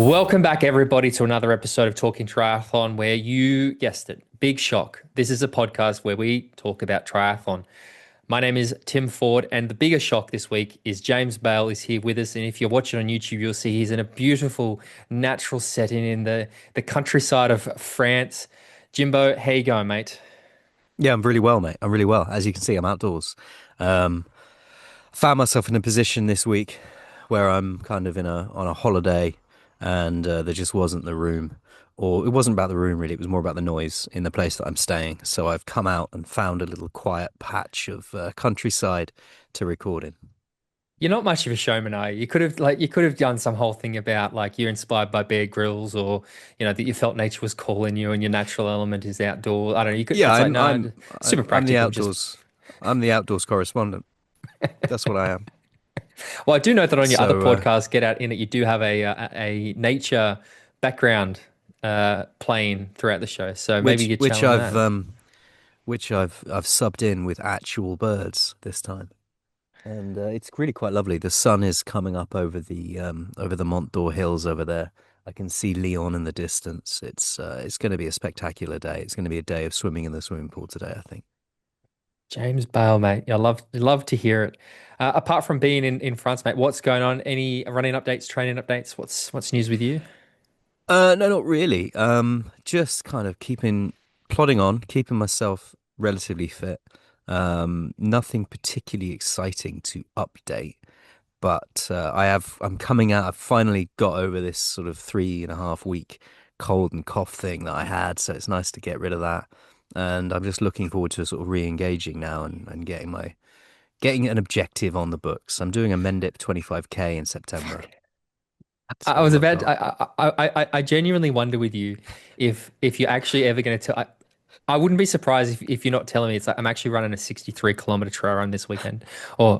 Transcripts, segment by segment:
Welcome back, everybody, to another episode of Talking Triathlon, where you guessed it, big shock. This is a podcast where we talk about triathlon. My name is Tim Ford, and the biggest shock this week is James Bale is here with us. And if you're watching on YouTube, you'll see he's in a beautiful natural setting in the countryside of France. Jimbo, how you going, mate? Yeah, I'm really well, mate. I'm really well. As you can see, I'm outdoors. Um, Found myself in a position this week where I'm kind of in a on a holiday, and there just wasn't the room, or it wasn't about the room really. It was more about the noise in the place that I'm staying. So I've come out and found a little quiet patch of countryside to record in. You're not much of a showman, are you? You could have done some whole thing about like you're inspired by Bear Grylls, or that you felt nature was calling you and your natural element is outdoor. I don't know. You could. Yeah, It's like I'm no, I'm super I'm the practical. Just outdoors. I'm the outdoors correspondent. That's what I am. well, I do know that on your other So, podcast, Get Out In It, you do have a nature background playing throughout the show. So maybe which you which challenge I've that. um which I've subbed in with actual birds this time. And it's really quite lovely. The sun is coming up over the Mont d'Or hills over there. I can see Lyon in the distance. It's going to be a spectacular day. It's going to be a day of swimming in the swimming pool today, I think. James Bale, mate. I love to hear it. Apart from being in France, mate, what's going on? Any running updates, training updates? What's news with you? No, not really. Just kind of keeping plodding on, keeping myself relatively fit. Nothing particularly exciting to update. But I'm coming out. I've finally got over this sort of 3.5 week cold and cough thing that I had, so it's nice to get rid of that. And I'm just looking forward to sort of re-engaging now and getting an objective on the books. I'm doing a Mendip 25K in September. That's I was all I've about. got. I genuinely wonder with you if you're actually ever going to tell. I wouldn't be surprised if you're not telling me it's like I'm actually running a 63-kilometer trail run this weekend. Or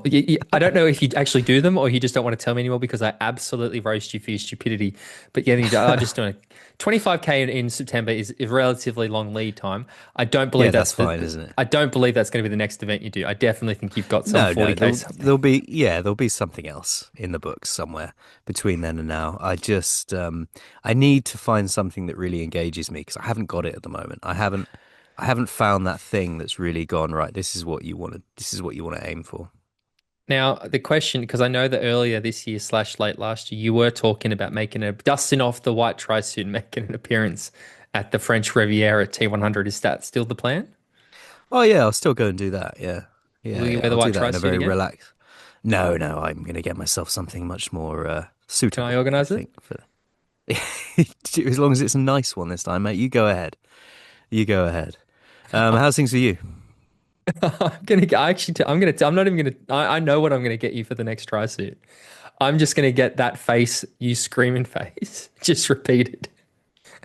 I don't know if you actually do them or you just don't want to tell me anymore because I absolutely roast you for your stupidity. But yeah, I'm just doing it. 25K in September is a relatively long lead time. I don't believe Yeah, that's that's fine, isn't it? I don't believe that's going to be the next event you do. I definitely think you've got some No, no, 40K there'll something. there'll be yeah, there'll be something else in the books somewhere between then and now. I need to find something that really engages me because I haven't got it at the moment. I haven't found that thing that's really gone right. This is what you want to aim for. Now, the question, because I know that earlier this year slash late last year, you were talking about making a dusting off the white trisuit and making an appearance at the French Riviera T100. Is that still the plan? Oh yeah, I'll still go and do that. Yeah. Will Yeah, you yeah. wear the I'll do white that in a trisuit very again? relaxed. No, no, I'm gonna get myself something much more Can I suitable, I organize it? think, for as long as it's a nice one this time, mate. You go ahead. You go ahead. How's things for you? I'm not even gonna, I know what I'm gonna get you for the next trisuit. I'm just gonna get that face, you screaming face, just repeated.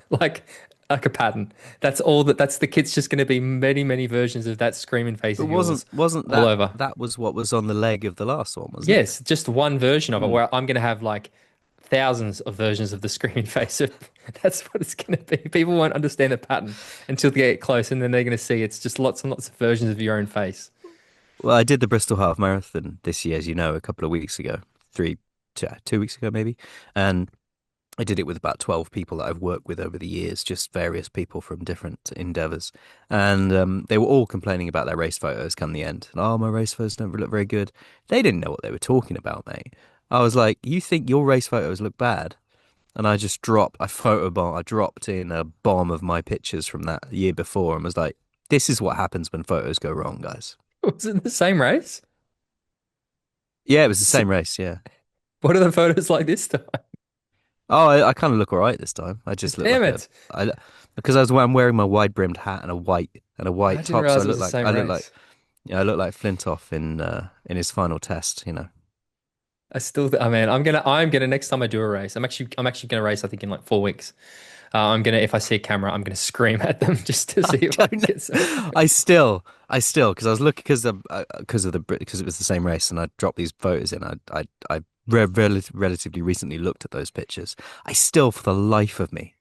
Like, like a pattern. That's the kit's just gonna be many, many versions of that screaming face But of yours wasn't all that over. that was what was on the leg of the last one, wasn't it? Yes, just one version of it Hmm. where I'm going to have like thousands of versions of the screaming face. That's what it's going to be. People won't understand the pattern until they get close, and then they're going to see it's just lots and lots of versions of your own face. Well, I did the Bristol Half Marathon this year, as you know, a couple of weeks ago, 2 weeks ago maybe, and I did it with about 12 people that I've worked with over the years, just various people from different endeavors. And they were all complaining about their race photos come the end. And, oh, my race photos never look very good. They didn't know what they were talking about, mate. I was like, you think your race photos look bad? And I dropped in a bomb of my pictures from that year before and was like, this is what happens when photos go wrong, guys. Was it the same race? Yeah, it was the So, same race, yeah. what are the photos like this time? Oh, I kind of look all right this time. I just look Damn like a, it. I because I'm wearing my wide brimmed hat and a I white didn't top, so realize it was the same I look like race. yeah, I look like Flintoff in his final test. I'm gonna, next time I do a race, I'm actually gonna race, I think in like 4 weeks. If I see a camera, I'm gonna scream at them just to I see if I can don't get some. know. I still, because I was looking because it was the same race, and I dropped these photos in. Relatively recently looked at those pictures. I still, for the life of me,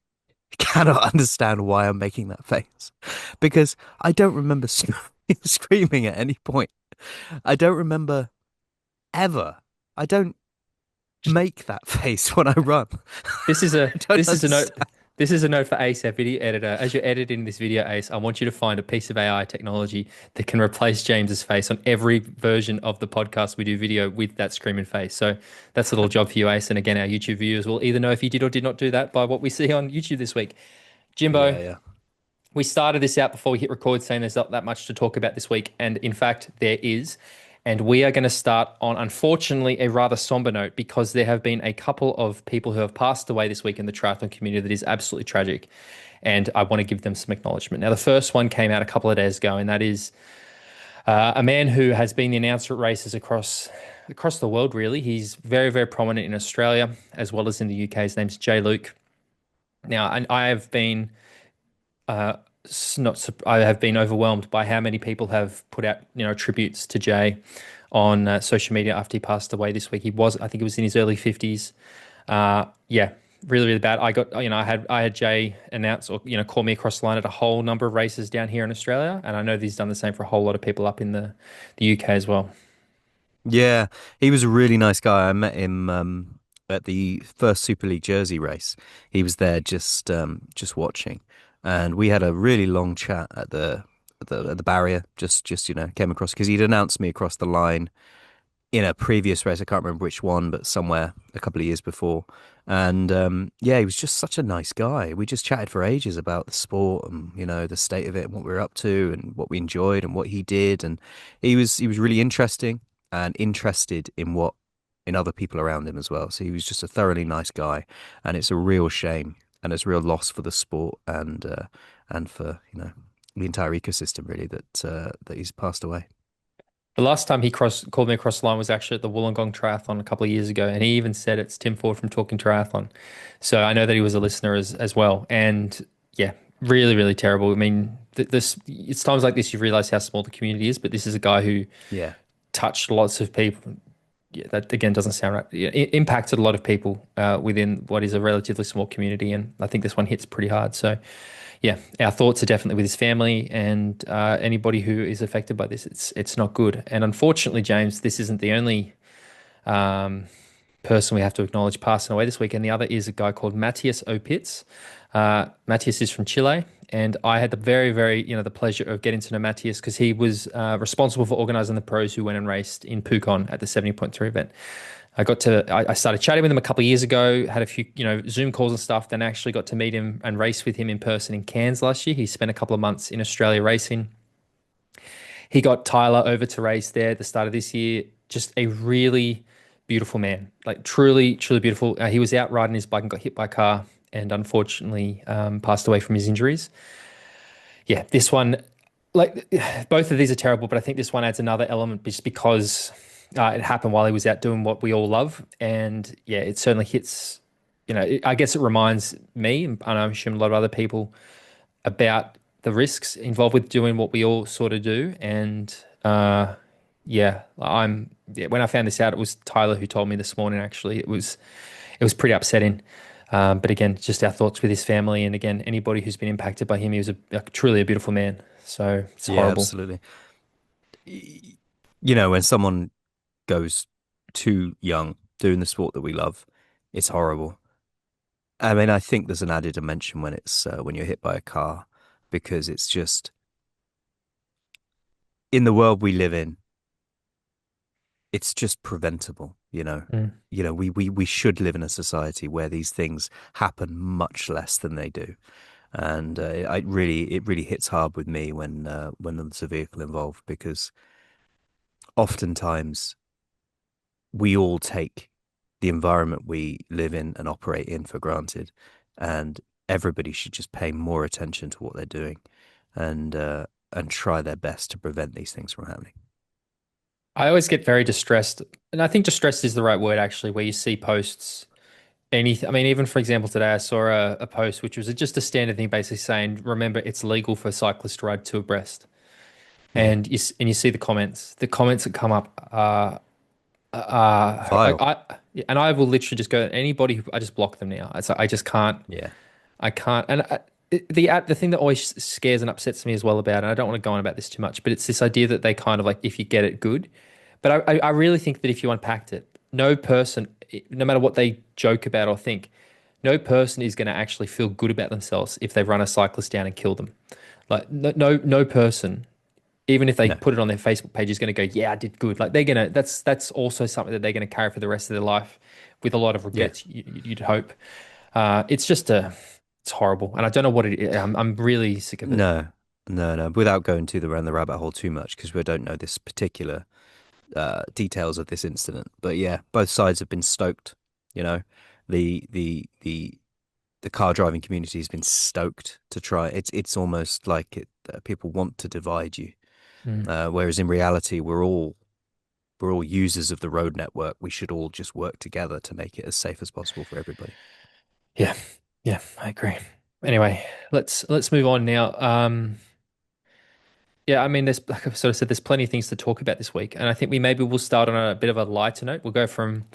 cannot understand why I'm making that face because I don't remember screaming at any point. I don't remember ever. I don't. make that face when I run? This is a I don't this is a note. understand. This is a note for Ace, our video editor. As you're editing this video, Ace, I want you to find a piece of AI technology that can replace James's face on every version of the podcast we do video with that screaming face. So that's a little job for you, Ace. And again, our YouTube viewers will either know if you did or did not do that by what we see on YouTube this week. Yeah, Jimbo, yeah. we started this out before we hit record saying there's not that much to talk about this week. And in fact, there is. And we are going to start on, unfortunately, a rather somber note because there have been a couple of people who have passed away this week in the triathlon community that is absolutely tragic. And I want to give them some acknowledgement. Now, the first one came out a couple of days ago, and that is a man who has been the announcer at races across the world, really. He's very, very prominent in Australia as well as in the UK. His name's Jay Luke. Now, and I have been uh, not I have been overwhelmed by how many people have put out tributes to Jay on social media after he passed away this week. I think it was in his early 50s. Yeah, really really bad. I had Jay announce or call me across the line at a whole number of races down here in Australia, and I know that he's done the same for a whole lot of people up in the UK as well. Yeah, he was a really nice guy. I met him at the first Super League Jersey race. He was there just watching, and we had a really long chat at the barrier. Just came across because he'd announced me across the line in a previous race. I can't remember which one, but somewhere a couple of years before. And yeah, he was just such a nice guy. We just chatted for ages about the sport and the state of it and what we were up to and what we enjoyed and what he did. And he was really interesting and interested in other people around him as well. So he was just a thoroughly nice guy, and it's a real shame and it's a real loss for the sport and for the entire ecosystem really that he's passed away. The last time he called me across the line was actually at the Wollongong Triathlon a couple of years ago, and he even said it's Tim Ford from Talking Triathlon. So I know that he was a listener as well. And yeah, really, really terrible. I mean, this it's times like this you realize how small the community is, but this is a guy who Yeah. touched lots of people. Yeah, that again doesn't sound right. Yeah, it impacted a lot of people within what is a relatively small community, and I think this one hits pretty hard. So yeah, our thoughts are definitely with his family and anybody who is affected by this. It's not good. And unfortunately, James, this isn't the only um, person we have to acknowledge passing away this weekend. The other is a guy called Matías Opitz. Matías is from Chile, and I had the very, very, the pleasure of getting to know Matías because he was responsible for organizing the pros who went and raced in Pucon at the 70.3 event. I started chatting with him a couple of years ago, had a few, Zoom calls and stuff, then actually got to meet him and race with him in person in Cairns last year. He spent a couple of months in Australia racing. He got Tyler over to race there at the start of this year. Just a really beautiful man, like truly, truly beautiful. He was out riding his bike and got hit by a car and unfortunately passed away from his injuries. Yeah, this one, like both of these are terrible, but I think this one adds another element just because it happened while he was out doing what we all love. And yeah, it certainly hits, I guess it reminds me, and I'm assuming a lot of other people, about the risks involved with doing what we all sort of do. And when I found this out, it was Tyler who told me this morning, actually. It was pretty upsetting. But again, just our thoughts with his family, and again, anybody who's been impacted by him. He was truly a beautiful man. So it's Yeah, horrible. absolutely. When someone goes too young doing the sport that we love, it's horrible. I mean, I think there's an added dimension when it's when you're hit by a car, because it's just in the world we live in, it's just preventable, you know. Mm. We should live in a society where these things happen much less than they do. And it really hits hard with me when there's a vehicle involved, because oftentimes we all take the environment we live in and operate in for granted, and everybody should just pay more attention to what they're doing, and try their best to prevent these things from happening. I always get very distressed, and I think distressed is the right word actually, where you see posts. Anything, I mean, even for example, today I saw a post which was just a standard thing, basically saying, "Remember, it's legal for cyclists to ride two abreast." Yeah, And you see the comments. The comments that come up are vile. and I will literally just go anybody who I just block them now. I just can't. Yeah, I can't. And the thing that always scares and upsets me as well about, and I don't want to go on about this too much, but it's this idea that they kind of like if you get it, good. But I really think that if you unpacked it, no person, no matter what they joke about or think, no person is going to actually feel good about themselves if they run a cyclist down and kill them. Like no person, even if they No. put it on their Facebook page, is going to go, "Yeah, I did good." Like they're gonna. That's also something that they're going to carry for the rest of their life, with a lot of Yeah. regrets. You'd hope. It's just it's horrible, and I don't know what it is. I'm really sick of it. No. No, no. Without going to the around the rabbit hole too much, because we don't know this particular details of this incident. But yeah, both sides have been stoked. You know, the the the the car driving community has been stoked to try. It's almost like people want to divide you, Mm. whereas in reality, we're all users of the road network. We should all just work together to make it as safe as possible for everybody. Yeah, yeah, I agree. Anyway, let's move on now. Yeah, I mean, there's like I've sort of said, there's plenty of things to talk about this week, and I think we maybe we'll start on a bit of a lighter note. We'll go from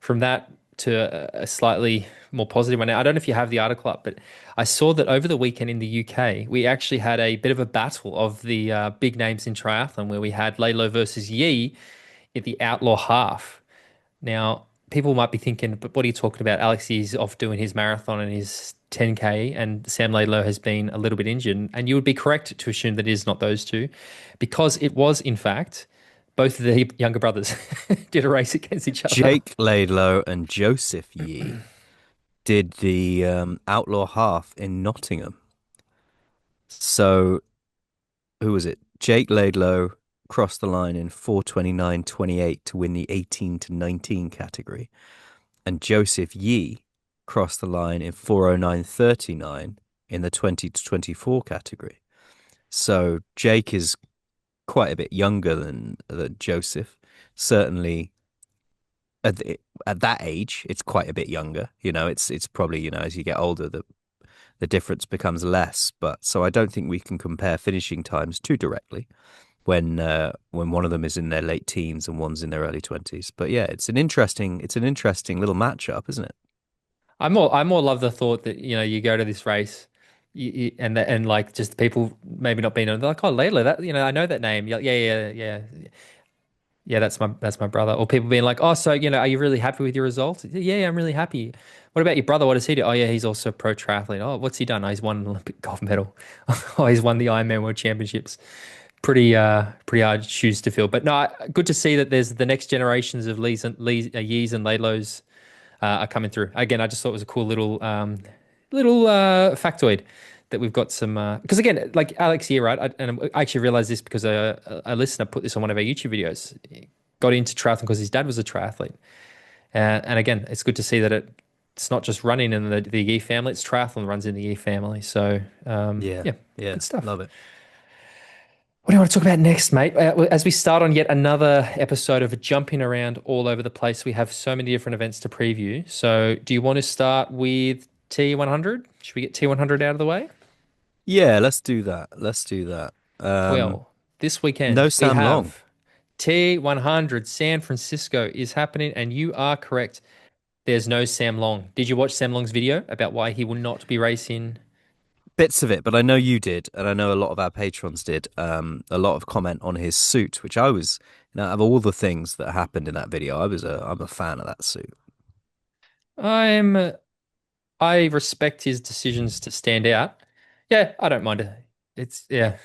that to a slightly more positive one. Now, I don't know if you have the article up, but I saw that over the weekend in the UK, we actually had a bit of a battle of the big names in triathlon, where we had Laidlow versus Yee at the Outlaw Half. Now, people might be thinking, but what are you talking about? Alex is off doing his marathon and his 10K, and Sam Laidlow has been a little bit injured. And you would be correct to assume that it is not those two, because it was, in fact, both of the younger brothers did a race against each other. Jake Laidlow and Joseph Yee did the Outlaw Half in Nottingham. So who was it? Jake Laidlow crossed the line in 4:29:28 to win the 18 to 19 category, and Joseph Yee crossed the line in 4:09:39 in the 20 to 24 category. So Jake is quite a bit younger than Joseph. Certainly at that age, it's quite a bit younger. It's probably, as you get older, the difference becomes less. But so I don't think we can compare finishing times too directly when one of them is in their late teens and one's in their early 20s. But yeah, it's an interesting little matchup, isn't it? I more love the thought that you go to this race, and like just people maybe not being they're like, oh, Layla, that I know that name. Yeah, yeah, yeah, yeah. Yeah, that's my brother. Or people being like, "Oh, so are you really happy with your results?" Yeah, yeah, I'm really happy. What about your brother? What does he do? Oh, yeah, he's also a pro triathlete. Oh, what's he done? Oh, he's won an Olympic gold medal. Oh, he's won the Ironman World Championships. Pretty hard shoes to fill. But no, good to see that there's the next generations of Yees and Laidlows are coming through. Again, I just thought it was a cool little factoid that we've got some because again, like Alex here, right? And I actually realized this because a listener put this on one of our YouTube videos. He got into triathlon because his dad was a triathlete, and again, it's good to see that it's not just running in the Yee family; it's triathlon runs in the Yee family. So Yeah, yeah, yeah, good stuff. love it. What do you want to talk about next, mate? As we start on yet another episode of jumping around all over the place, we have so many different events to preview. So, do you want to start with T100? Should we get T100 out of the way? Yeah, let's do that. Let's do that. Well, this No weekend we Sam Long. have T100 San Francisco is happening, and you are correct. There's no Sam Long. Did you watch Sam Long's video about why he will not be racing? Bits of it, but I know you did, and I know a lot of our patrons did. A lot of comment on his suit, which I was, out of all the things that happened in that video, I'm a fan of that suit. I'm I respect his decisions to stand out. Yeah, I don't mind it. It's yeah,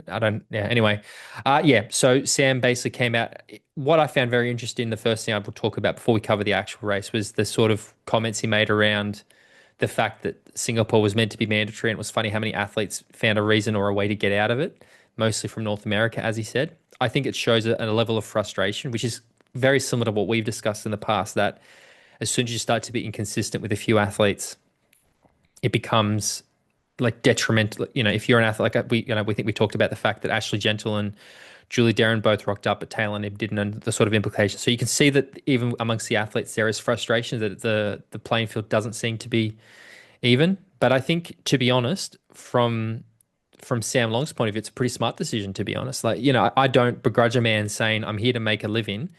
I don't. Yeah. Anyway, yeah. So Sam basically came out. What I found very interesting, the first thing I will talk about before we cover the actual race was the sort of comments he made around the fact that Singapore was meant to be mandatory, and it was funny how many athletes found a reason or a way to get out of it, mostly from North America, as he said. I think it shows a level of frustration, which is very similar to what we've discussed in the past. That as soon as you start to be inconsistent with a few athletes, it becomes like detrimental. If you're an athlete, like we think we talked about the fact that Ashley Gentle and Julie Darren both rocked up, but Taylor Knibb didn't, and the sort of implications. So you can see that even amongst the athletes, there is frustration that the playing field doesn't seem to be even. But I think, to be honest, from Sam Long's point of view, it's a pretty smart decision, to be honest. Like, I don't begrudge a man saying, I'm here to make a living.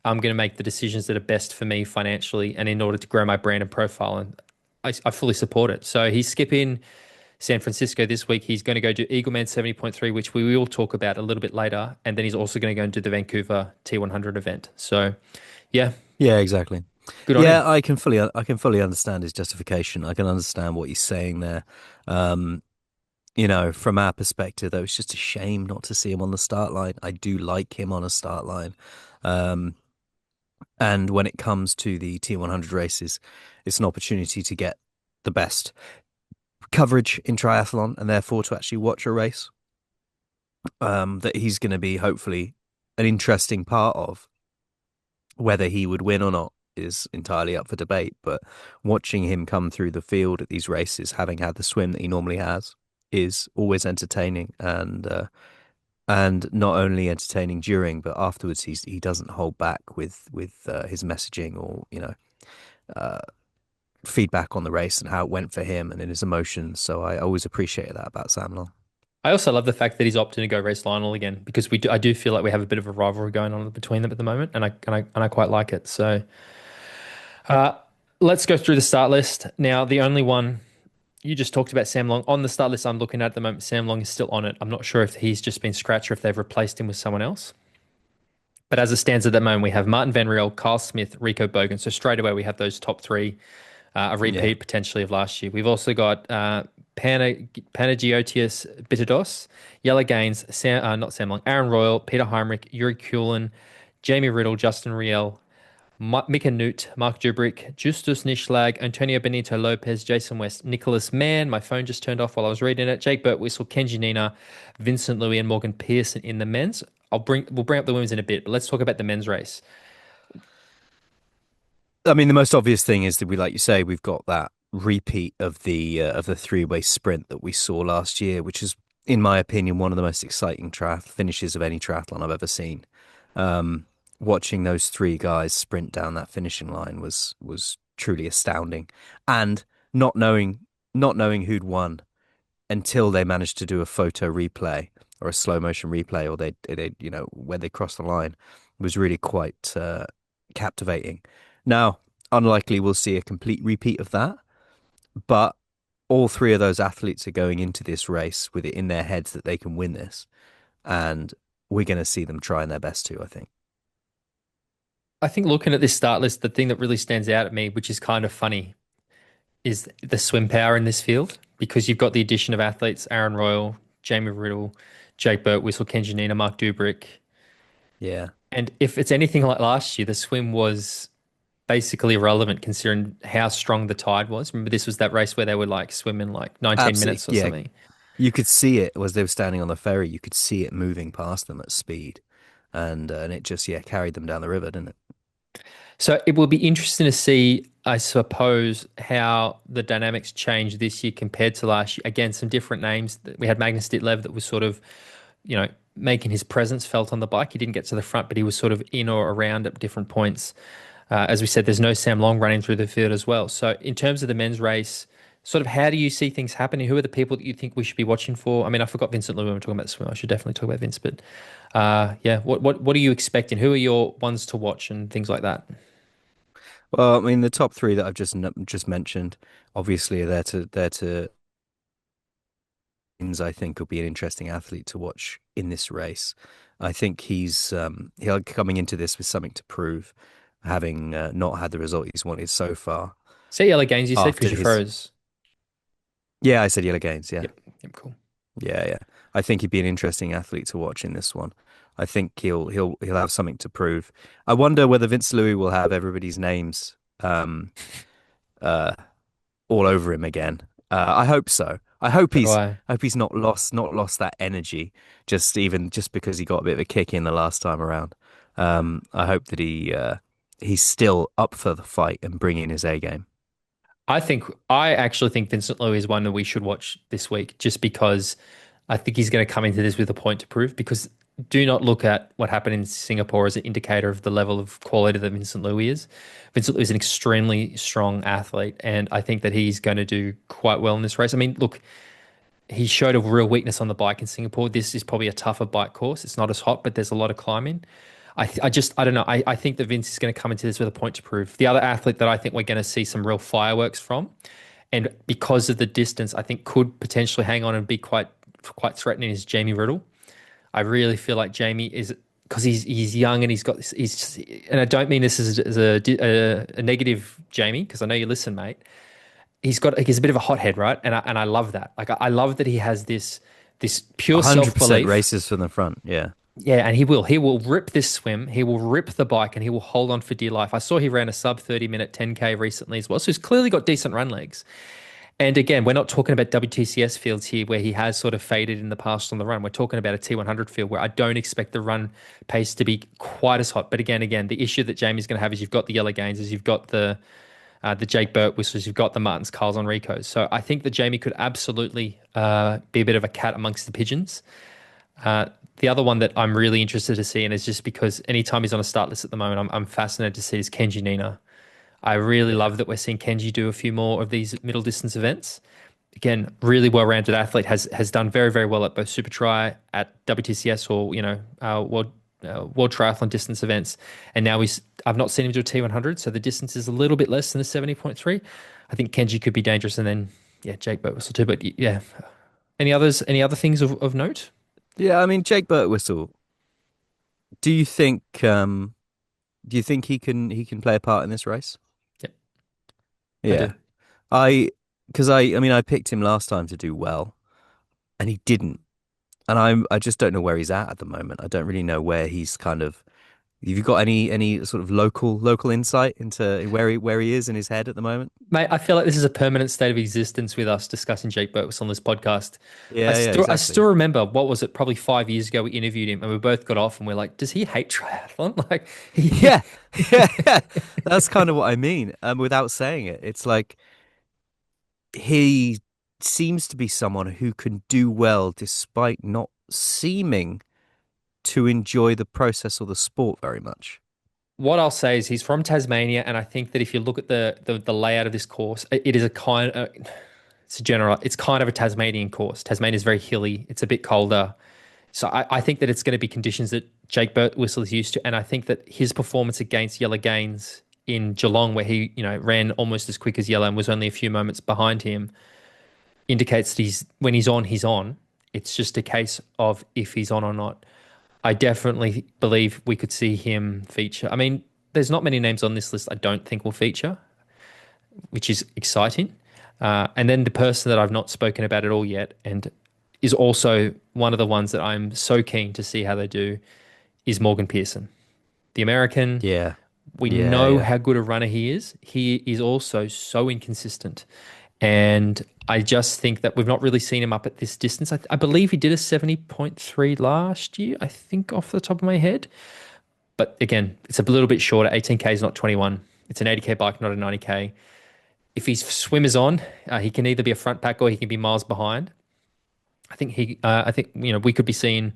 I'm going to make the decisions that are best for me financially and in order to grow my brand and profile. And I fully support it. So he's skipping San Francisco this week. He's going to go do Eagleman 70.3, which we will talk about a little bit later. And then he's also going to go and do the Vancouver T100 event. So, yeah, Yeah, exactly. Good on him. Yeah, I can fully understand his justification. I can understand what he's saying there. Um, from our perspective, though, it's just a shame not to see him on the start line. I do like him on a start line. Um, and when it comes to the T100 races, it's an opportunity to get the best coverage in triathlon and therefore to actually watch a race that he's going to be hopefully an interesting part of. Whether he would win or not is entirely up for debate, but watching him come through the field at these races, having had the swim that he normally has, is always entertaining and not only entertaining during, but afterwards. He doesn't hold back with his messaging or uh, feedback on the race and how it went for him and in his emotions. So I always appreciated that about Sam Long. I also love the fact that he's opting to go race Lionel again because I do feel like we have a bit of a rivalry going on between them at the moment, and I quite like it. So, uh, let's go through the start list now. The only one you just talked about, Sam Long, on the start list I'm looking at the moment. Sam Long is still on it. I'm not sure if he's just been scratched or if they've replaced him with someone else. But as it stands at the moment, we have Marten Van Riel, Carl Smith, Rico Bogen. So straight away we have those top three, a Yeah. repeat potentially of last year. We've also got Panagiotis Bitados, Yella Gaines, not Sam Long, Aaron Royal, Peter Heinrich, Yuri Kulin, Jamie Riddle, Justin Riel, Mika Newt, Mark Dubrick, Justus Nishlag, Antonio Benito Lopez, Jason West, Nicholas Mann. My phone just turned off while I was reading it. Jake Birtwistle, Kenji Nina, Vincent Louis, and Morgan Pearson in the men's. We'll bring up the women's in a bit, but let's talk about the men's race. I mean, the most obvious thing is that like you say, we've got that repeat of the three-way sprint that we saw last year, which is, in my opinion, one of the most exciting finishes of any triathlon I've ever seen. Um, Watching those three guys sprint down that finishing line was truly astounding, and not knowing not knowing who'd won until they managed to do a photo replay or a slow motion replay, or they when they crossed the line, was really quite captivating. Now, unlikely we'll see a complete repeat of that, but all three of those athletes are going into this race with it in their heads that they can win this, and we're going to see them trying their best to, I think. I think looking at this start list, the thing that really stands out at me, which is kind of funny, is the swim power in this field because you've got the addition of athletes Aaron Royal, Jamie Riddle, Jake Birtwistle, Kenji Nina, Mark Dubrick. Yeah, And if it's anything like last year, the swim was basically irrelevant considering how strong the tide was. Remember, this was that race where they were like swimming like 19 absolutely. minutes or Yeah, something. you could see it as they were standing on the ferry. You could see it moving past them at speed, and it just carried them down the river, didn't it? So it will be interesting to see, I suppose, how the dynamics change this year compared to last year. Again, some different names. We had Magnus Ditlev that was sort of, making his presence felt on the bike. He didn't get to the front, but he was sort of in or around at different points. As we said, there's no Sam Long running through the field as well. So in terms of the men's race, sort of how do you see things happening? Who are the people that you think we should be watching for? I mean, I forgot Vincent Louis when we're talking about the swim. I should definitely talk about Vince, but yeah, what are you expecting? Who are your ones to watch and things like that? Well, I mean, the top three that I've just mentioned, obviously, are there to I think will be an interesting athlete to watch in this race. I think he'll coming into this with something to prove, having not had the result he's wanted so far Say yellow gains, you said, after because you his. froze. Yeah, I said Yellow Gaines. Yeah, Yep, yep, cool. yeah. I think he'd be an interesting athlete to watch in this one. I think he'll have something to prove. I wonder whether Vince Louis will have everybody's names uh, all over him again. I hope so. So do I. I hope he's not lost that energy just because he got a bit of a kick in the last time around. I hope that he's still up for the fight and bringing his A game. I actually think Vincent Lowe is one that we should watch this week just because I think he's going to come into this with a point to prove. Because do not look at what happened in Singapore as an indicator of the level of quality that Vincent Louis is. Vincent Louis is an extremely strong athlete, and I think that he's going to do quite well in this race. I mean, look, he showed a real weakness on the bike in Singapore. This is probably a tougher bike course. It's not as hot, but there's a lot of climbing. I don't know. I think that Vince is going to come into this with a point to prove. The other athlete that I think we're going to see some real fireworks from, and because of the distance, I think could potentially hang on and be quite threatening is Jamie Riddle. I really feel like Jamie is because he's young and he's got this, he's just, and I don't mean this as a negative, Jamie, because I know you listen, mate. He's a bit of a hothead, right? And I love that. Like I love that he has this pure 100% self-belief. races from the front. Yeah. Yeah, and he will rip this swim. He will rip the bike, and he will hold on for dear life. I saw he ran a sub 30-minute 10K recently as well, so he's clearly got decent run legs. And again, we're not talking about WTCS fields here where he has sort of faded in the past on the run. We're talking about a T100 field where I don't expect the run pace to be quite as hot. But again, the issue that Jamie's going to have is you've got the yellow gains, is you've got the Jake Burt whistles, you've got the Martins, Carls, Enricos. So I think that Jamie could absolutely be a bit of a cat amongst the pigeons. The other one that I'm really interested to see, and it's just because anytime he's on a start list at the moment, I'm fascinated to see is Kenji Nina. I really Yeah. love that we're seeing Kenji do a few more of these middle distance events. Again, really well-rounded athlete, has done very, very well at both Super Tri, at WTCS, or World Triathlon distance events. And now I've not seen him do a T100, so the distance is a little bit less than a 70.3. I think Kenji could be dangerous, and then yeah, Jake Birtwistle too. But yeah, any other things of note? Yeah, I mean, Jake Birtwistle, do you think he can play a part in this race? Yep, I do. Yeah. I because I mean I picked him last time to do well and he didn't. And I just don't know where he's at the moment. I don't really know where he's kind of have you got any sort of local insight into where he is in his head at the moment? Mate, I feel like this is a permanent state of existence with us discussing Jake Birtwistle on this podcast. Yeah, yeah, I exactly. still remember, what was it, probably 5 years ago we interviewed him and we both got off and we're like, does he hate triathlon? Like Yeah. Yeah, yeah. That's kind of what I mean. Without saying it. It's like he seems to be someone who can do well despite not seeming to enjoy the process or the sport very much. what I'll say is he's from Tasmania, and I think that if you look at the layout of this course, it is a kind of, it's kind of a Tasmanian course. Tasmania is very hilly. It's a bit colder. So I think that it's going to be conditions that Jake Birtwistle is used to. And I think that his performance against Yellow Gaines in Geelong, where he, ran almost as quick as Yellow and was only a few moments behind him, indicates that when he's on, he's on. It's just a case of if he's on or not. I definitely believe we could see him feature. I mean, there's not many names on this list I don't think will feature, which is exciting. And then the person that I've not spoken about at all yet, and is also one of the ones that I'm so keen to see how they do, is Morgan Pearson. The American, Yeah. we Yeah, know yeah. how good a runner he is. He is also so inconsistent. And I just think that we've not really seen him up at this distance. I believe he did a 70.3 last year, I think, off the top of my head. But again, it's a little bit shorter. 18K is not 21. It's an 80K bike, not a 90K. If his swim is on, he can either be a front pack or he can be miles behind. I think we could be seeing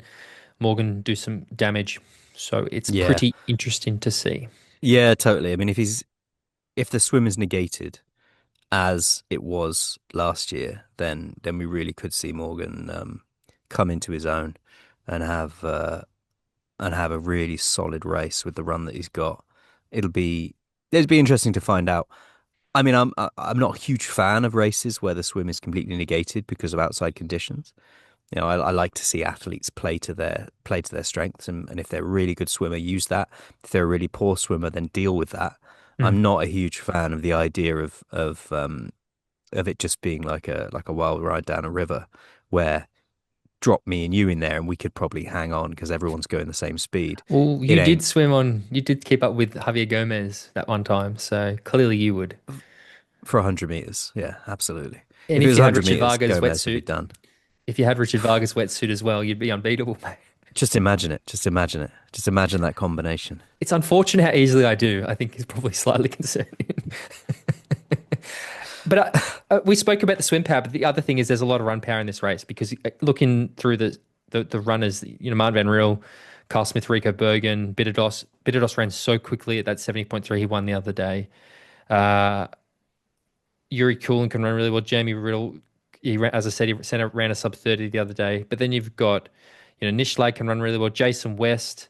Morgan do some damage. So it's Yeah. pretty interesting to see. Yeah, totally. I mean, if the swim is negated as it was last year, then we really could see Morgan come into his own and have a really solid race with the run that he's got. It'll be it'd be interesting to find out. I mean, I'm not a huge fan of races where the swim is completely negated because of outside conditions. I like to see athletes play to their strengths, and if they're a really good swimmer, use that. If they're a really poor swimmer, then deal with that. I'm Mm. not a huge fan of the idea of it just being like a wild ride down a river where drop me and you in there and we could probably hang on because everyone's going the same speed. Well, It ain't you did keep up with Javier Gomez that one time, so clearly you would. for 100 meters. Yeah, absolutely. And If it if was you had 100 Richard meters, Varga's Gomez would be wetsuit, done. as well, you'd be unbeatable, mate. Just imagine it. Just imagine it. Just imagine that combination. It's unfortunate how easily I do. I think is probably slightly concerning. But we spoke about the swim power, but the other thing is there's a lot of run power in this race because looking through the runners, Marten Van Riel, Carl Smith, Rico Bogen, Bidados ran so quickly at that 70.3 he won the other day. Uh, Yuri Coolin can run really well. Jamie Riddle, as I said, ran a sub 30 the other day. But then you've got, Nish Lake can run really well. Jason West,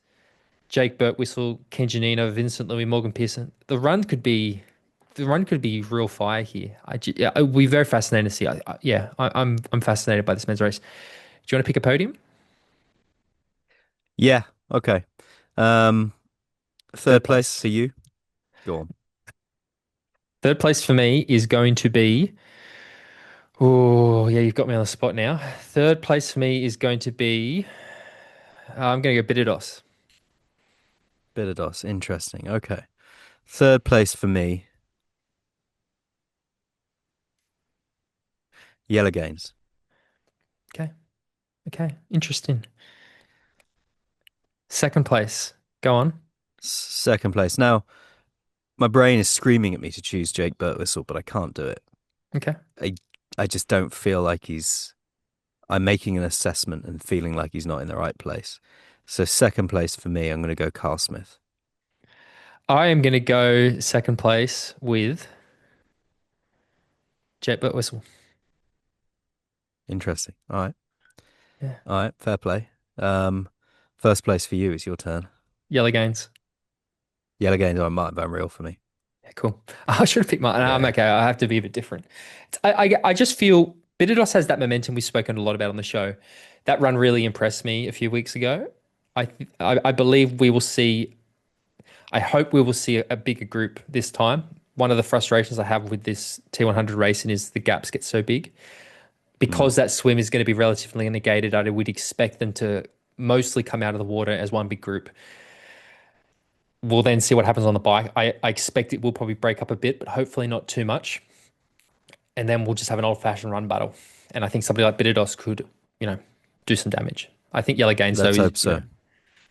Jake Birtwistle, Ken Janino, Vincent Louis, Morgan Pearson. The run could be real fire here. Yeah, it would be very fascinating to see. I'm fascinated by this men's race. Do you want to pick a podium? Yeah. Okay. Um, third Third place place. for you. Go on. Third place for me is going to be. Oh, yeah, you've got me on the spot now. Third place for me is going to be. I'm going to go Bididos. Bidados. Interesting. Okay. Third place for me. Yellow Games. Okay. Okay. Interesting. Second place. Go on. Second place. Now, my brain is screaming at me to choose Jake Birtwistle, but I can't do it. Okay. I I just don't feel like he's. I'm making an assessment and feeling like he's not in the right place. So second place for me, I'm going to go Carl Smith. I am going to go second place with Jet Butt Whistle. Interesting. All right. Yeah. All right. Fair play. Um, First place for you. It's your turn. Yellow Gains. Yellow Games are Marten Van Riel for me. Yeah, cool. I should have picked mine. I'm Yeah. okay. I have to be a bit different. I just feel Bididos has that momentum we've spoken a lot about on the show. That run really impressed me a few weeks ago. I believe we will see. I hope we will see a bigger group this time. One of the frustrations I have with this T100 racing is the gaps get so big. Mm. Because that swim is going to be relatively negated, I would expect them to mostly come out of the water as one big group. We'll then see what happens on the bike. I expect it will probably break up a bit, but hopefully not too much. And then we'll just have an old-fashioned run battle. And I think somebody like Bididos could, you know, do some damage. I think Yellow Gains though Let's is, hope so.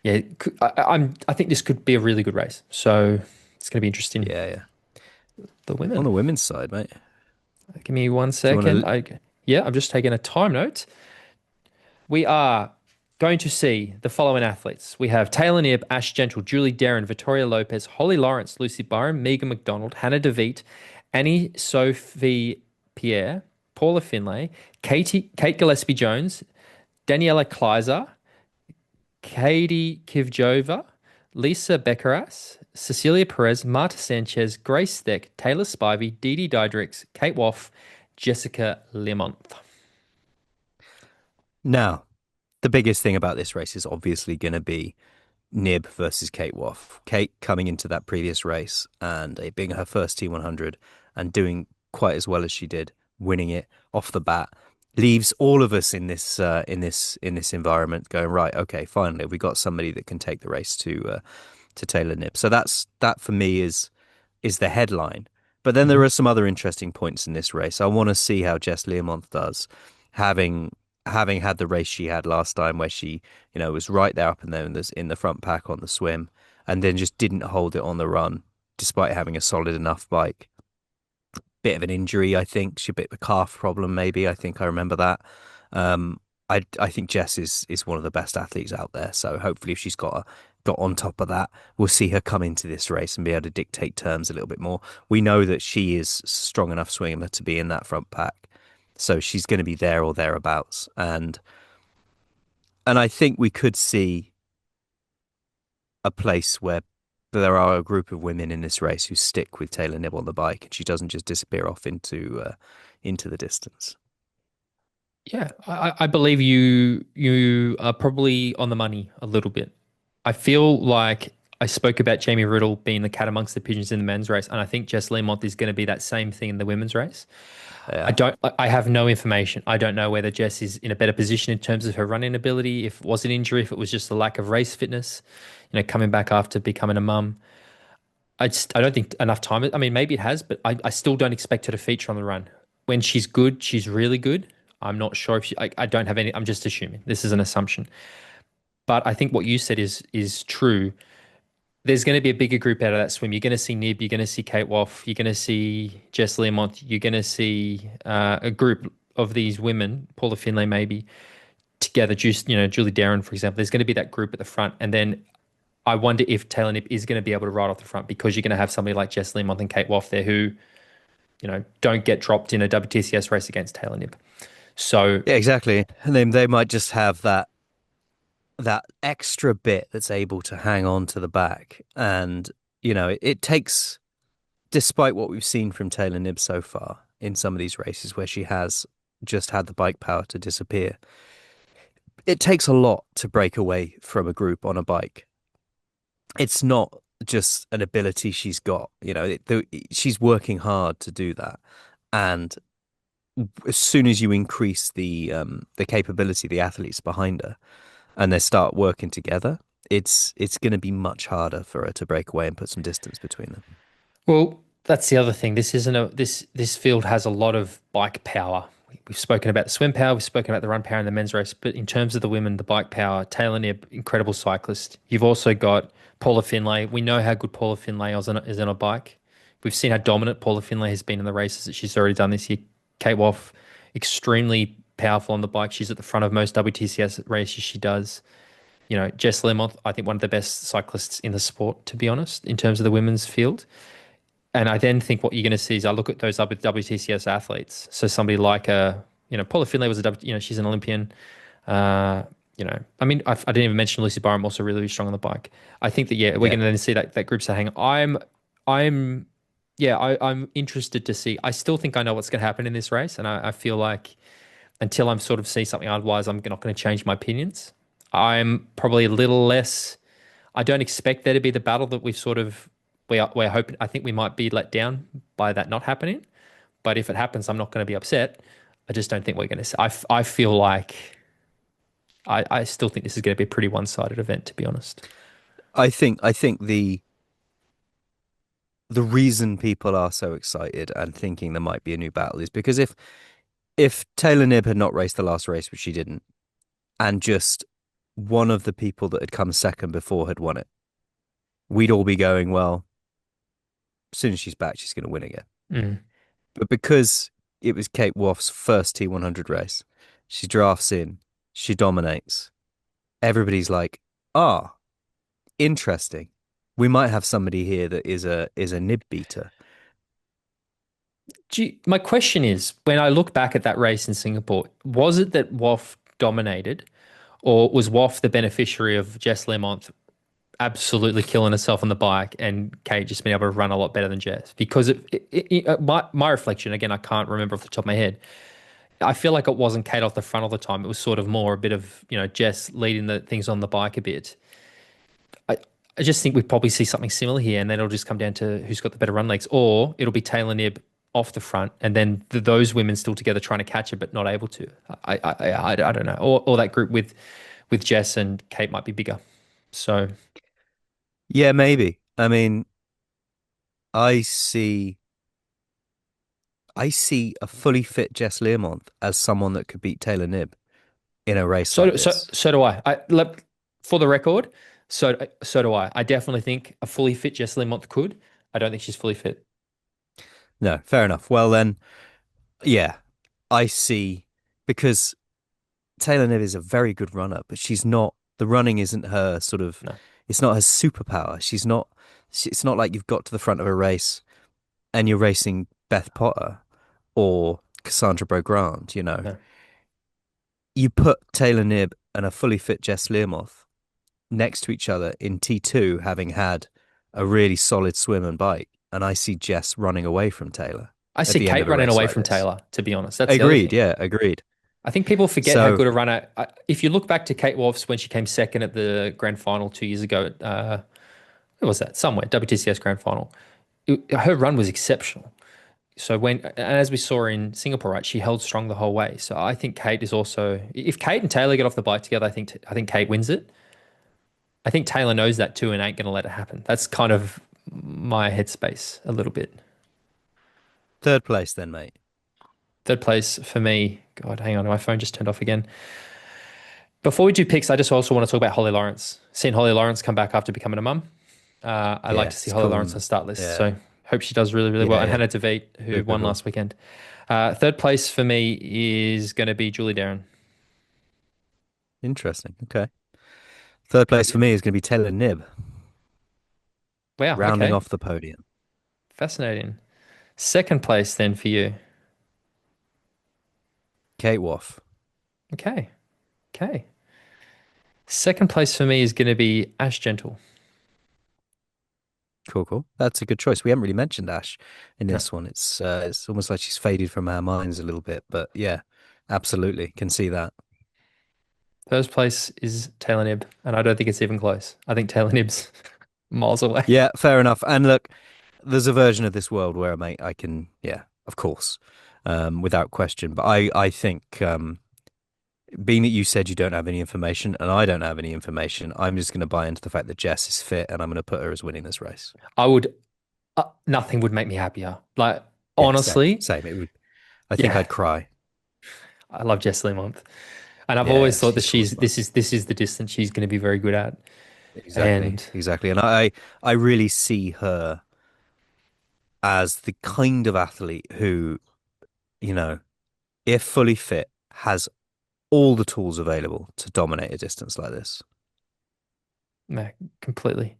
yeah. I think this could be a really good race. So it's going to be interesting. Yeah, yeah. The On women. the women's side, mate. Give me one Do you want second. to? Yeah, I'm just taking a time note. We are going to see the following athletes. We have Taylor Knibb, Ash Gentle, Julie Darren, Victoria Lopez, Holly Lawrence, Lucy Byron, Megan McDonald, Hannah DeVeet, Annie Sophie Pierre, Paula Finlay, Kate Gillespie Jones, Daniela Kleiser, Katie Kivjova, Lisa Beckeras, Cecilia Perez, Marta Sanchez, Grace Steck, Taylor Spivey, Dee Dee Diedrichs, Kate Woff, Jessica Lemont. Now, the biggest thing about this race is obviously going to be Nib versus Kate Woff. Kate coming into that previous race and it being her first T100 and doing quite as well as she did, winning it off the bat, leaves all of us in this environment going, right, okay, finally we got somebody that can take the race to Taylor Knibb. So that for me is the headline. But then there Mhm. are some other interesting points in this race. I want to see how Jess Learmonth does, having having had the race she had last time, where she, was right there up and there in the front pack on the swim, and then just didn't hold it on the run, despite having a solid enough bike. Bit of an injury, I think. She bit of a calf problem, maybe. I think I remember that. Um, I think Jess is one of the best athletes out there. So hopefully, if she's got on top of that, we'll see her come into this race and be able to dictate terms a little bit more. We know that she is strong enough swimmer to be in that front pack, so she's going to be there or thereabouts. And I think we could see a place where there are a group of women in this race who stick with Taylor Knibb on the bike, and she doesn't just disappear off into the distance. Yeah, I believe you are probably on the money a little bit. I feel like I spoke about Jamie Riddle being the cat amongst the pigeons in the men's race, and I think Jess Lemont is going to be that same thing in the women's race. Yeah, I have no information. I don't know whether Jess is in a better position in terms of her running ability, if it was an injury, if it was just a lack of race fitness, coming back after becoming a mum. I don't think enough time. I mean, maybe it has, but I still don't expect her to feature on the run. When she's good, she's really good. I'm not sure if I don't have any. I'm just assuming. This is an assumption. But I think what you said is true. There's going to be a bigger group out of that swim. You're going to see Nib, you're going to see Kate Woff, you're going to see Jess Learmonth, you're going to see a group of these women, Paula Finlay maybe, together. Just Julie Darren, for example. There's going to be that group at the front, and then I wonder if Taylor Knibb is going to be able to ride off the front because you're going to have somebody like Jess Learmonth and Kate Woff there who, don't get dropped in a WTCS race against Taylor Knibb. So yeah, exactly. And then they might just have that extra bit that's able to hang on to the back, and it takes, despite what we've seen from Taylor Knibb so far in some of these races where she has just had the bike power to disappear. It takes a lot to break away from a group on a bike. it's not just an ability she's got. She's working hard to do that, and as soon as you increase the capability of the athletes behind her, and they start working together, it's going to be much harder for her to break away and put some distance between them. Well, that's the other thing. This isn't a this field has a lot of bike power. We've spoken about the swim power, we've spoken about the run power in the men's race, but in terms of the women, the bike power, Taylor Knibb, incredible cyclist. You've also got Paula Finlay. We know how good Paula Finlay is on a bike. We've seen how dominant Paula Finlay has been in the races that she's already done this year. Kate Woff, extremely powerful on the bike. She's at the front of most WTCS races she does. Jess Lemont, I think one of the best cyclists in the sport, to be honest, in terms of the women's field. And I then think what you're going to see is I look at those other WTCS athletes. So somebody like Paula Finlay was she's an Olympian. I mean, I didn't even mention Lucy Barham, also really, really strong on the bike. I think that, yeah, we're Yeah. going to then see that group start hanging. I'm interested to see. I still think I know what's going to happen in this race. And I feel like until I'm sort of see something otherwise, I'm not going to change my opinions. I'm probably a little less. I don't expect there to be the battle that we're hoping. I think we might be let down by that not happening. But if it happens, I'm not going to be upset. I just don't think we're going to. I feel like I still think this is going to be a pretty one-sided event, to be honest. I think the reason people are so excited and thinking there might be a new battle is because if Taylor Knibb had not raced the last race, which she didn't, and just one of the people that had come second before had won it, we'd all be going, well, as soon as she's back, she's going to win again. Mm. But because it was Kate Woff's first T100 race, she drafts in, she dominates. Everybody's like, ah, interesting. We might have somebody here that is a nib beater. My question is, when I look back at that race in Singapore, was it that Waugh dominated, or was Waugh the beneficiary of Jess Lemont absolutely killing herself on the bike and Kate just being able to run a lot better than Jess? Because my reflection, again, I can't remember off the top of my head. I feel like it wasn't Kate off the front all the time. It was sort of more a bit of, Jess leading the things on the bike a bit. I, I just think we probably see something similar here, and then it'll just come down to who's got the better run legs, or it'll be Taylor Knibb off the front, and then those women still together trying to catch it but not able to. I don't know, or that group with Jess and Kate might be bigger. So Yeah, maybe. I mean, I see I see a fully fit Jess Learmonth as someone that could beat Taylor Knibb in a race so like so this. so do I. For the record, so do I. I definitely think a fully fit Jess Lemont could. I don't think she's fully fit. No, fair enough. Well then, yeah, I see because Taylor Knibb is a very good runner, but she's not, the running isn't her sort of, No, it's not her superpower. It's not like you've got to the front of a race and you're racing Beth Potter or Cassandre Beaugrand, you know. no. You put Taylor Knibb and a fully fit Jess Learmonth next to each other in T2, having had a really solid swim and bike, and I see Jess running away from Taylor I at see the end Kate of a running race away like from this. Taylor, to be honest. That's the other Agreed, thing. yeah, agreed. I think people forget how So good a runner. If you look back to Kate Wolf's when she came second at the grand final 2 years ago, where was that? Somewhere, WTCS grand final. Her run was exceptional. So and as we saw in Singapore, right, she held strong the whole way. So I think Kate is also. If Kate and Taylor get off the bike together, I think Kate wins it. I think Taylor knows that too and ain't going to let it happen. That's kind of my headspace a little bit. third place then, mate. Third place for me. God, hang on, my phone just turned off again. Before we do picks, I just also want to talk about Holly Lawrence. Seeing Holly Lawrence come back after becoming a mum. I like Yeah, to see it's Holly cool. Lawrence on start list. Yeah, So hope she does really, really well. yeah, And yeah. Hannah DeVeet, who Super won cool. last weekend. Third place for me is going to be Julie Darren. Interesting. Okay. Third place for me is going to be Taylor Knibb, Wow. rounding Okay. off the podium. Fascinating. Second place then for you. Kate Woff. Okay. Okay. Second place for me is going to be Ash Gentle. Cool, cool. That's a good choice. We haven't really mentioned Ash in No. this one. It's almost like she's faded from our minds a little bit, but yeah, absolutely can see that. First place is Taylor Knibb, and I don't think it's even close. I think Taylor Knibb's. miles away. Yeah, fair enough. And look, there's a version of this world where I can, yeah, of course, without question. But I think, being that you said you don't have any information and I don't have any information, I'm just going to buy into the fact that Jess is fit and I'm going to put her as winning this race. I would, nothing would make me happier. Like, Yeah, same, honestly, same. It would. I think yeah, I'd cry. I love Jess Month. And I've Yeah, always thought that she's cool as fuck. this is the distance she's going to be very good at. Exactly, And exactly. And I really see her as the kind of athlete who, you know, if fully fit, has all the tools available to dominate a distance like this. no, completely.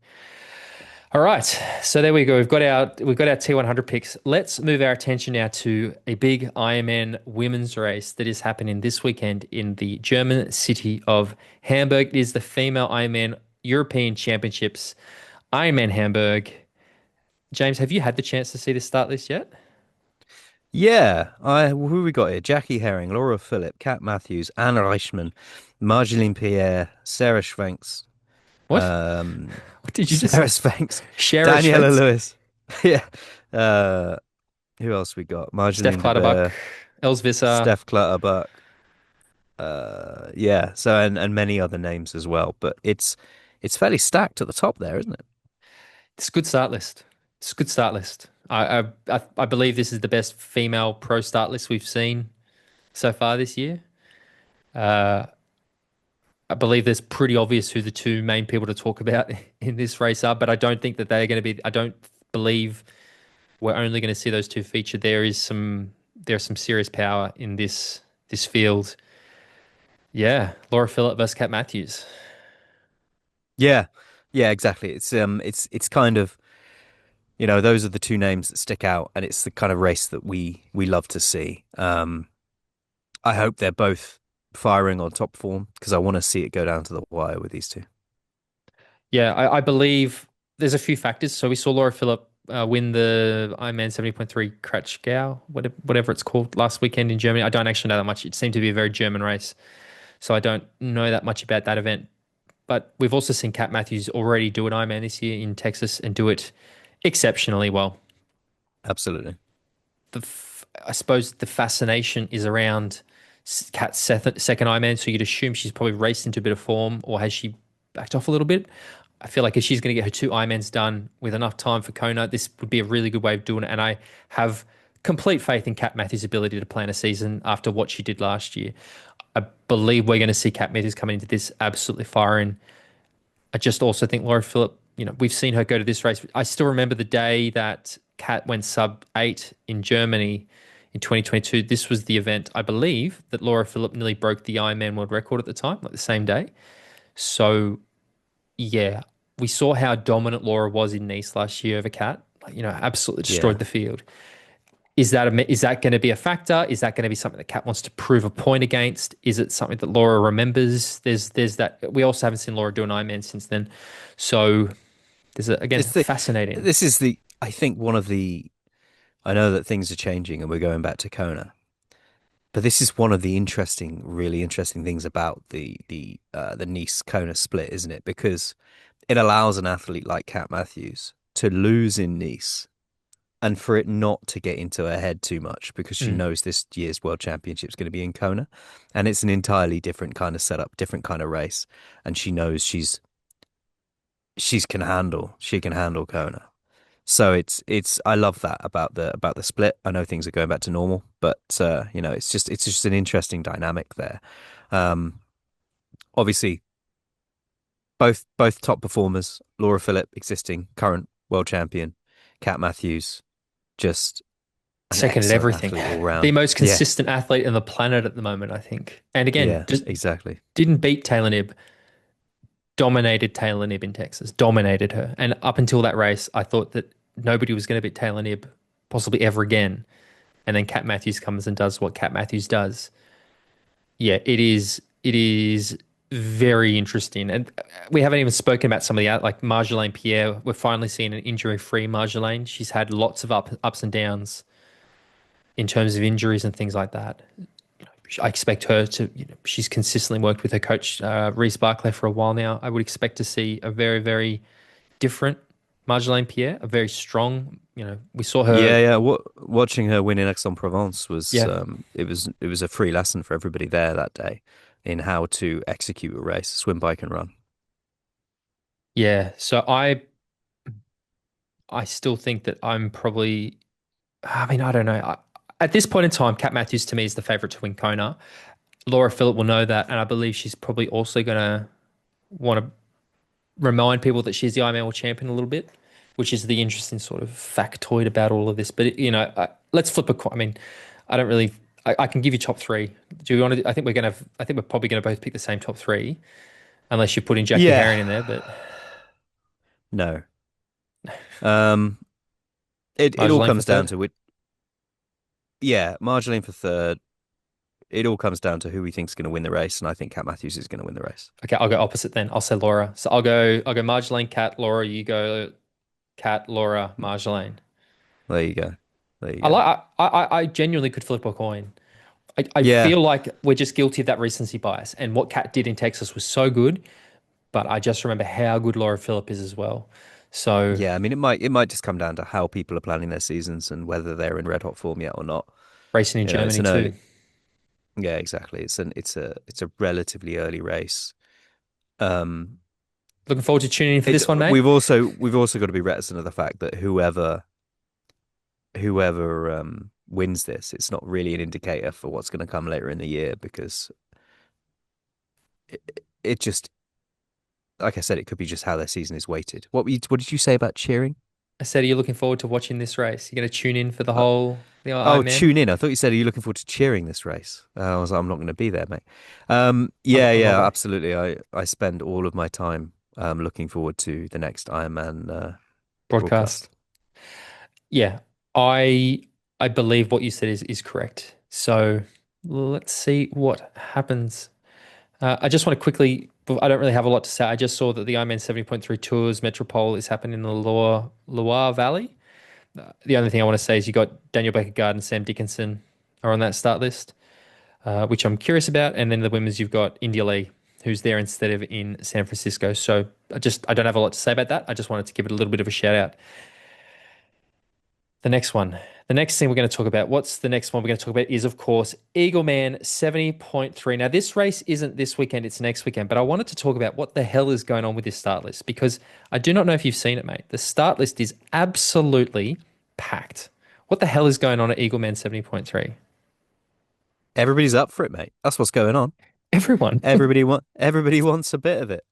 All right, so there we go. We've got our T100 picks. Let's move our attention now to a big Ironman women's race that is happening this weekend in the German city of Hamburg. It is the female Ironman European Championships, Ironman Hamburg. James, have you had the chance to see the start list yet? Yeah, I who we got here? Jackie Herring, Laura Philipp, Kat Matthews, Anna Reichmann, Marjolaine Pierre, Sarah Schwenks, What? um, What did you just Sarah say? Spanks, Shara Daniela Schwentz, Lewis. Yeah. Uh, who else we got? Steph Marjolaine de Clutterbuck, Beer, Els Visser. Steph Clutterbuck. Yeah. So and many other names as well. But it's fairly stacked at the top there, isn't it? It's a good start list. It's a good start list. I believe this is the best female pro start list we've seen so far this year. Uh, I believe there's pretty obvious who the two main people to talk about in this race are, but I don't think that they're going to be. I don't believe we're only going to see those two featured. There's some serious power in this field. Yeah, Laura Philipp versus Kat Matthews. Yeah. Yeah, exactly. It's kind of, those are the two names that stick out, and it's the kind of race that we love to see. I hope they're both firing on top form because I want to see it go down to the wire with these two. Yeah, I believe there's a few factors. So we saw Laura Philipp win the Ironman 70.3 Kratchgau, whatever it's called, last weekend in Germany. I don't actually know that much. It seemed to be a very German race, so I don't know that much about that event. But we've also seen Kat Matthews already do an Ironman this year in Texas and do it exceptionally well. Absolutely. I suppose the fascination is around Kat's second Ironman, so you'd assume she's probably raced into a bit of form, or has she backed off a little bit? I feel like if she's going to get her two Ironmans done with enough time for Kona, this would be a really good way of doing it. And I have complete faith in Kat Matthews' ability to plan a season after what she did last year. I believe we're going to see Kat Matthews coming into this absolutely firing. I just also think Laura Philipp, we've seen her go to this race. I still remember the day that Kat went sub 8 in Germany in 2022. This was the event, I believe, that Laura Philipp nearly broke the Ironman world record at the time, like the same day. So, yeah, we saw how dominant Laura was in Nice last year over Kat. Like, absolutely Yeah. destroyed the field. Is that going to be a factor? Is that going to be something that Kat wants to prove a point against? Is it something that Laura remembers? There's that. We also haven't seen Laura do an Ironman since then. So again, It's the fascinating. this is the I think one of the I know that things are changing and we're going back to Kona, but this is one of the really interesting things about the Nice Kona split, isn't it? Because it allows an athlete like Kat Matthews to lose in Nice and for it not to get into her head too much because she Mm. knows this year's World Championship is going to be in Kona, and it's an entirely different kind of setup, different kind of race, and she knows she can handle Kona. So it's I love that about the split. I know things are going back to normal, but it's just an interesting dynamic there. Um, Obviously both top performers, Laura Philipp, existing current world champion, Kat Matthews, just an Second at excellent everything. athlete all The round. most Yeah, consistent athlete in the planet at the moment, I think. And again, yeah, just exactly. didn't beat Taylor Knibb, dominated Taylor Knibb in Texas, dominated her. And up until that race, I thought that nobody was going to beat Taylor Knibb possibly ever again. And then Kat Matthews comes and does what Kat Matthews does. Yeah, it is very interesting. And we haven't even spoken about some of the like Marjolaine Pierre. We're finally seeing an injury-free Marjolaine. She's had lots of ups and downs in terms of injuries and things like that. I expect her to, she's consistently worked with her coach, Charles-Barclay, for a while now. I would expect to see a very, very different Marjolaine Pierre, a very strong. We saw her. Yeah, yeah. Watching her win in Aix-en-Provence was Yeah, it was a free lesson for everybody there that day in how to execute a race, swim, bike, and run. yeah. So I still think that I'm probably. I mean, I don't know. At this point in time, Kat Matthews to me is the favorite to win Kona. Laura Philipp will know that, and I believe she's probably also going to want to remind people that she's the Ironman World Champion a little bit, which is the interesting sort of factoid about all of this. But let's flip a coin. I mean, I don't really. I can give you top three. Do you want to? I think we're gonna. I think we're probably gonna both pick the same top three, unless you're putting Jackie Yeah. Herring in there. But No. Um, it all Marjolaine for comes down third. to it. Yeah, Marjolaine for third. It all comes down to who we think is going to win the race, and I think Cat Matthews is going to win the race. Okay, I'll go opposite then. I'll say Laura. So I'll go Marjolaine, Cat, Laura. You go Cat, Laura, Marjolaine. There you go. There you I go. like. I genuinely could flip a coin. I Yeah, feel like we're just guilty of that recency bias. And what Kat did in Texas was so good, but I just remember how good Laura Philipp is as well. So yeah. I mean, it might just come down to how people are planning their seasons and whether they're in red hot form yet or not. racing in You know, it's Germany an too. early. Yeah, exactly. It's a relatively early race. Um, Looking forward to tuning in for this one, mate. we've also got to be reticent of the fact that whoever wins this, it's not really an indicator for what's going to come later in the year because it just, like I said, it could be just how their season is weighted. What did you say about cheering? I said, are you looking forward to watching this race? You're going to tune in for Uh, the oh, Ironman? tune in. I thought you said, are you looking forward to cheering this race? I was like, I'm not going to be there, mate. Yeah, I'm not yeah, going. absolutely. I spend all of my time looking forward to the next Ironman Broadcast. broadcast. Yeah, I I believe what you said is correct. So let's see what happens. I just want to quickly, I don't really have a lot to say. I just saw that the Ironman 70.3 Tours Metropole is happening in the Loire Valley. The only thing I want to say is you got Daniel Becker and Sam Dickinson are on that start list, which I'm curious about. And then the women's, you've got India Lee, who's there instead of in San Francisco. So I don't have a lot to say about that. I just wanted to give it a little bit of a shout out. The next one. The next thing we're going to talk about, what's the next one we're going to talk about is, of course, Eagleman 70.3. Now, this race isn't this weekend, it's next weekend, but I wanted to talk about what the hell is going on with this start list because I do not know if you've seen it, mate. The start list is absolutely packed. What the hell is going on at Eagleman 70.3? Everybody's up for it, mate. That's what's going on. Everyone. Everybody wants a bit of it.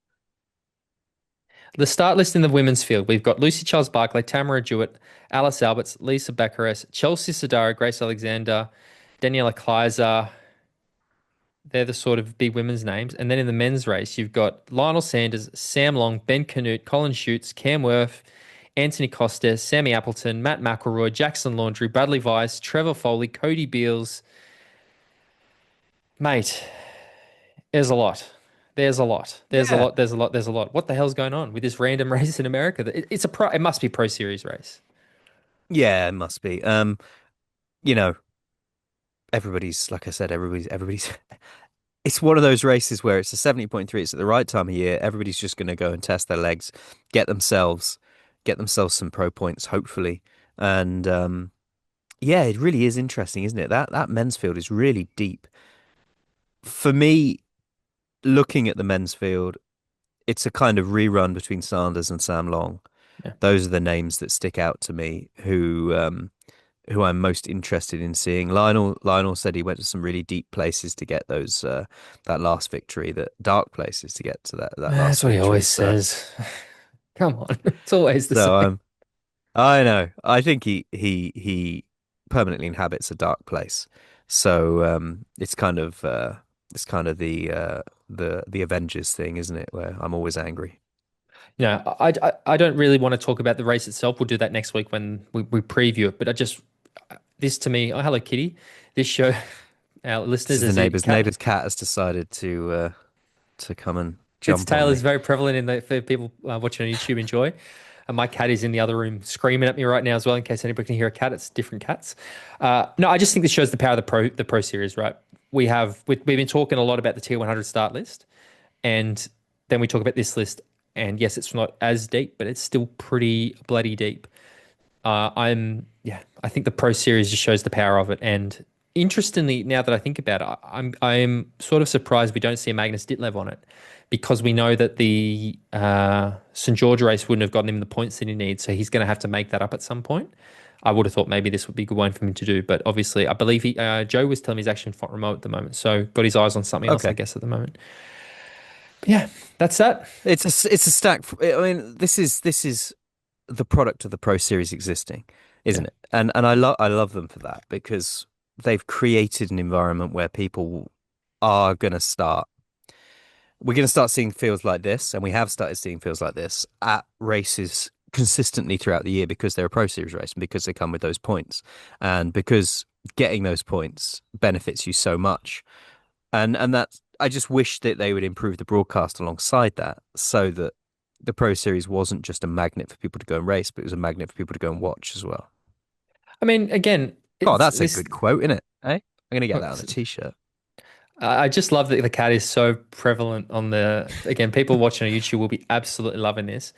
The start list in the women's field, we've got Lucy Charles-Barclay, Tamara Jewett, Alice Alberts, Lisa Baccares, Chelsea Sodaro, Grace Alexander, Daniela Kleiser. They're the sort of big women's names. And then in the men's race, you've got Lionel Sanders, Sam Long, Ben Canute, Colin Schutz, Cam Worth, Anthony Costes, Sammy Appleton, Matt McElroy, Jackson Laundry, Bradley Weiss, Trevor Foley, Cody Beals. Mate, there's a lot. There's a lot. There's a Yeah. lot. There's a lot. There's a lot. What the hell's going on with this random race in America? It's a pro. It must be a Pro Series race. Yeah, it must be. You know, everybody's like I said, everybody's it's one of those races where it's a 70.3, it's at the right time of year. Everybody's just gonna go and test their legs, get themselves some pro points, hopefully. And yeah, it really is interesting, isn't it? That men's field is really deep. For me, looking at the men's field, it's a kind of rerun between Sanders and Sam Long. Yeah. Those are the names that stick out to me who I'm most interested in seeing. Lionel said he went to some really deep places to get those that last victory, that dark places to get to that That's last what he victory. always So says. Come on. It's always the so same. I know. I think he permanently inhabits a dark place. So it's kind of the Avengers thing, isn't it? Where I'm always angry. I don't really want to talk about the race itself. We'll do that next week when we preview it. But this to me, oh, hello, Kitty. This show, our This listeners, is the as a cat, neighbor's cat has decided to come and its jump on tail is me. very prevalent for people watching on YouTube enjoy. And my cat is in the other room screaming at me right now as well. In case anybody can hear a cat, it's different cats. No, I just think this shows the power of the Pro Series, right? We've been talking a lot about the T100 start list, and then we talk about this list. And yes, it's not as deep, but it's still pretty bloody deep. I think the Pro Series just shows the power of it. And interestingly, now that I think about it, I'm sort of surprised we don't see a Magnus Ditlev on it because we know that the St. George race wouldn't have gotten him the points that he needs. So he's going to have to make that up at some point. I would have thought maybe this would be a good one for him to do, but obviously, I believe Joe was telling me he's actually in front remote at the moment, so got his eyes on something else, I Okay. guess, at the moment. But yeah, that's that. It's a stack. I mean, this is the product of the Pro Series existing, Yeah. isn't it? And I love them for that because they've created an environment where people are gonna start. We're gonna start seeing fields like this, and we have started seeing fields like this at races consistently throughout the year because they're a Pro Series race and because they come with those points, and because getting those points benefits you so much. And that's I just wish that they would improve the broadcast alongside that so that the Pro Series wasn't just a magnet for people to go and race, but it was a magnet for people to go and watch as well. I mean, again, Oh, it's that's a this. good quote, isn't it? Eh? I'm gonna get that on a t-shirt. I just love that the cat is so prevalent on the. Again, people watching on YouTube will be absolutely loving this.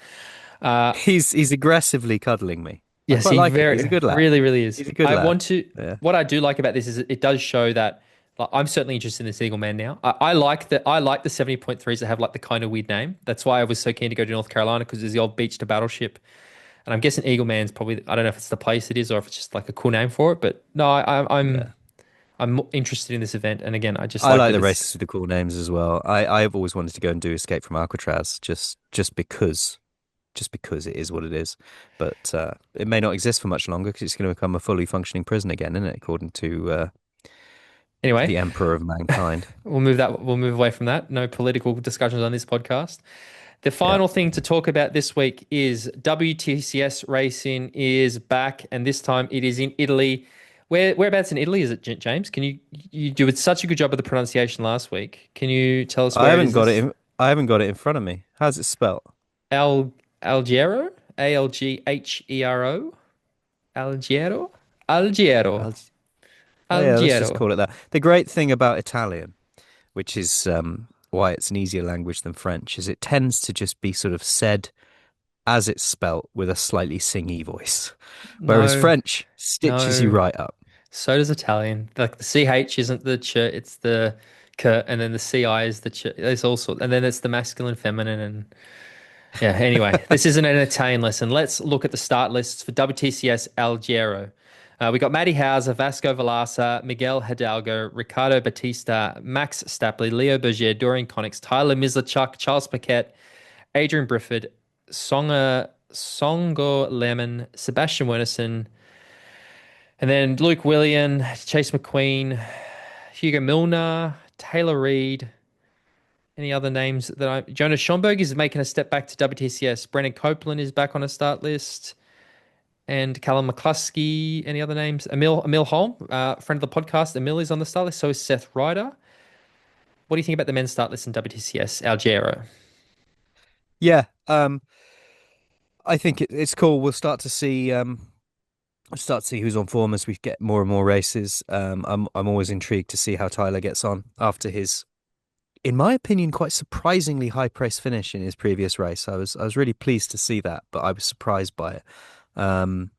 Uh, He's aggressively cuddling me. I Yes, quite he like it. He's a very, good lad. really, really is. He's a good I lad. want to. Yeah. What I do like about this is it does show that like, I'm certainly interested in this Eagle Man now. I like that. I like the 70.3s that have like the kind of weird name. That's why I was so keen to go to North Carolina because there's the old beach to battleship, and I'm guessing Eagle Man's probably. I don't know if it's the place it is or if it's just like a cool name for it. But no, Yeah. I'm interested in this event, and again, I just I like like that the it's. races with the cool names as well. I've always wanted to go and do Escape from Alcatraz just because it is what it is. But it may not exist for much longer because it's going to become a fully functioning prison again, isn't it? According to Anyway, the Emperor of Mankind. we'll move that. We'll move away from that. No political discussions on this podcast. The Yeah. final thing to talk about this week is WTCS racing is back, and this time it is in Italy. Whereabouts in Italy is it, James? Can you did such a good job of the pronunciation last week? Can you tell us I where it haven't is got it this in I haven't got it in front of me. How's it spelt? Alghero? Alghero? Alghero? Alghero. I'll, oh yeah, let's just Alghero. call it that. The great thing about Italian, which is why it's an easier language than French, is it tends to just be sort of said as it's spelt with a slightly singy voice. Whereas No, French stitches you no. right up. So does Italian. Like the CH isn't the ch, it's the k, and then the CI is the ch. There's all sorts, and then it's the masculine, feminine, and yeah. Anyway, this isn't an Italian lesson. Let's look at the start lists for WTCS Alghero. We got Matty Hauser, Vasco Vilaca, Miguel Hidalgo, Ricardo Batista, Max Stapley, Leo Berger, Dorian Connix, Tyler Mislachuk, Charles Paquette, Adrian Brifford, Songo Lemon, Sebastian Wernerson, and then Luke Willian, Chase McQueen, Hugo Milner, Taylor Reid. Any other names that Jonas Schomburg is making a step back to WTCS. Brennan Copeland is back on a start list. And Callum McCluskey. Any other names? Emil Holm, friend of the podcast. Emil is on the start list. So is Seth Ryder. What do you think about the men's start list in WTCS Alghero? Yeah, I think it's cool. We'll start to see who's on form as we get more and more races. I'm always intrigued to see how Tyler gets on after his, in my opinion, quite surprisingly high price finish in his previous race. I was really pleased to see that, but I was surprised by it. Um,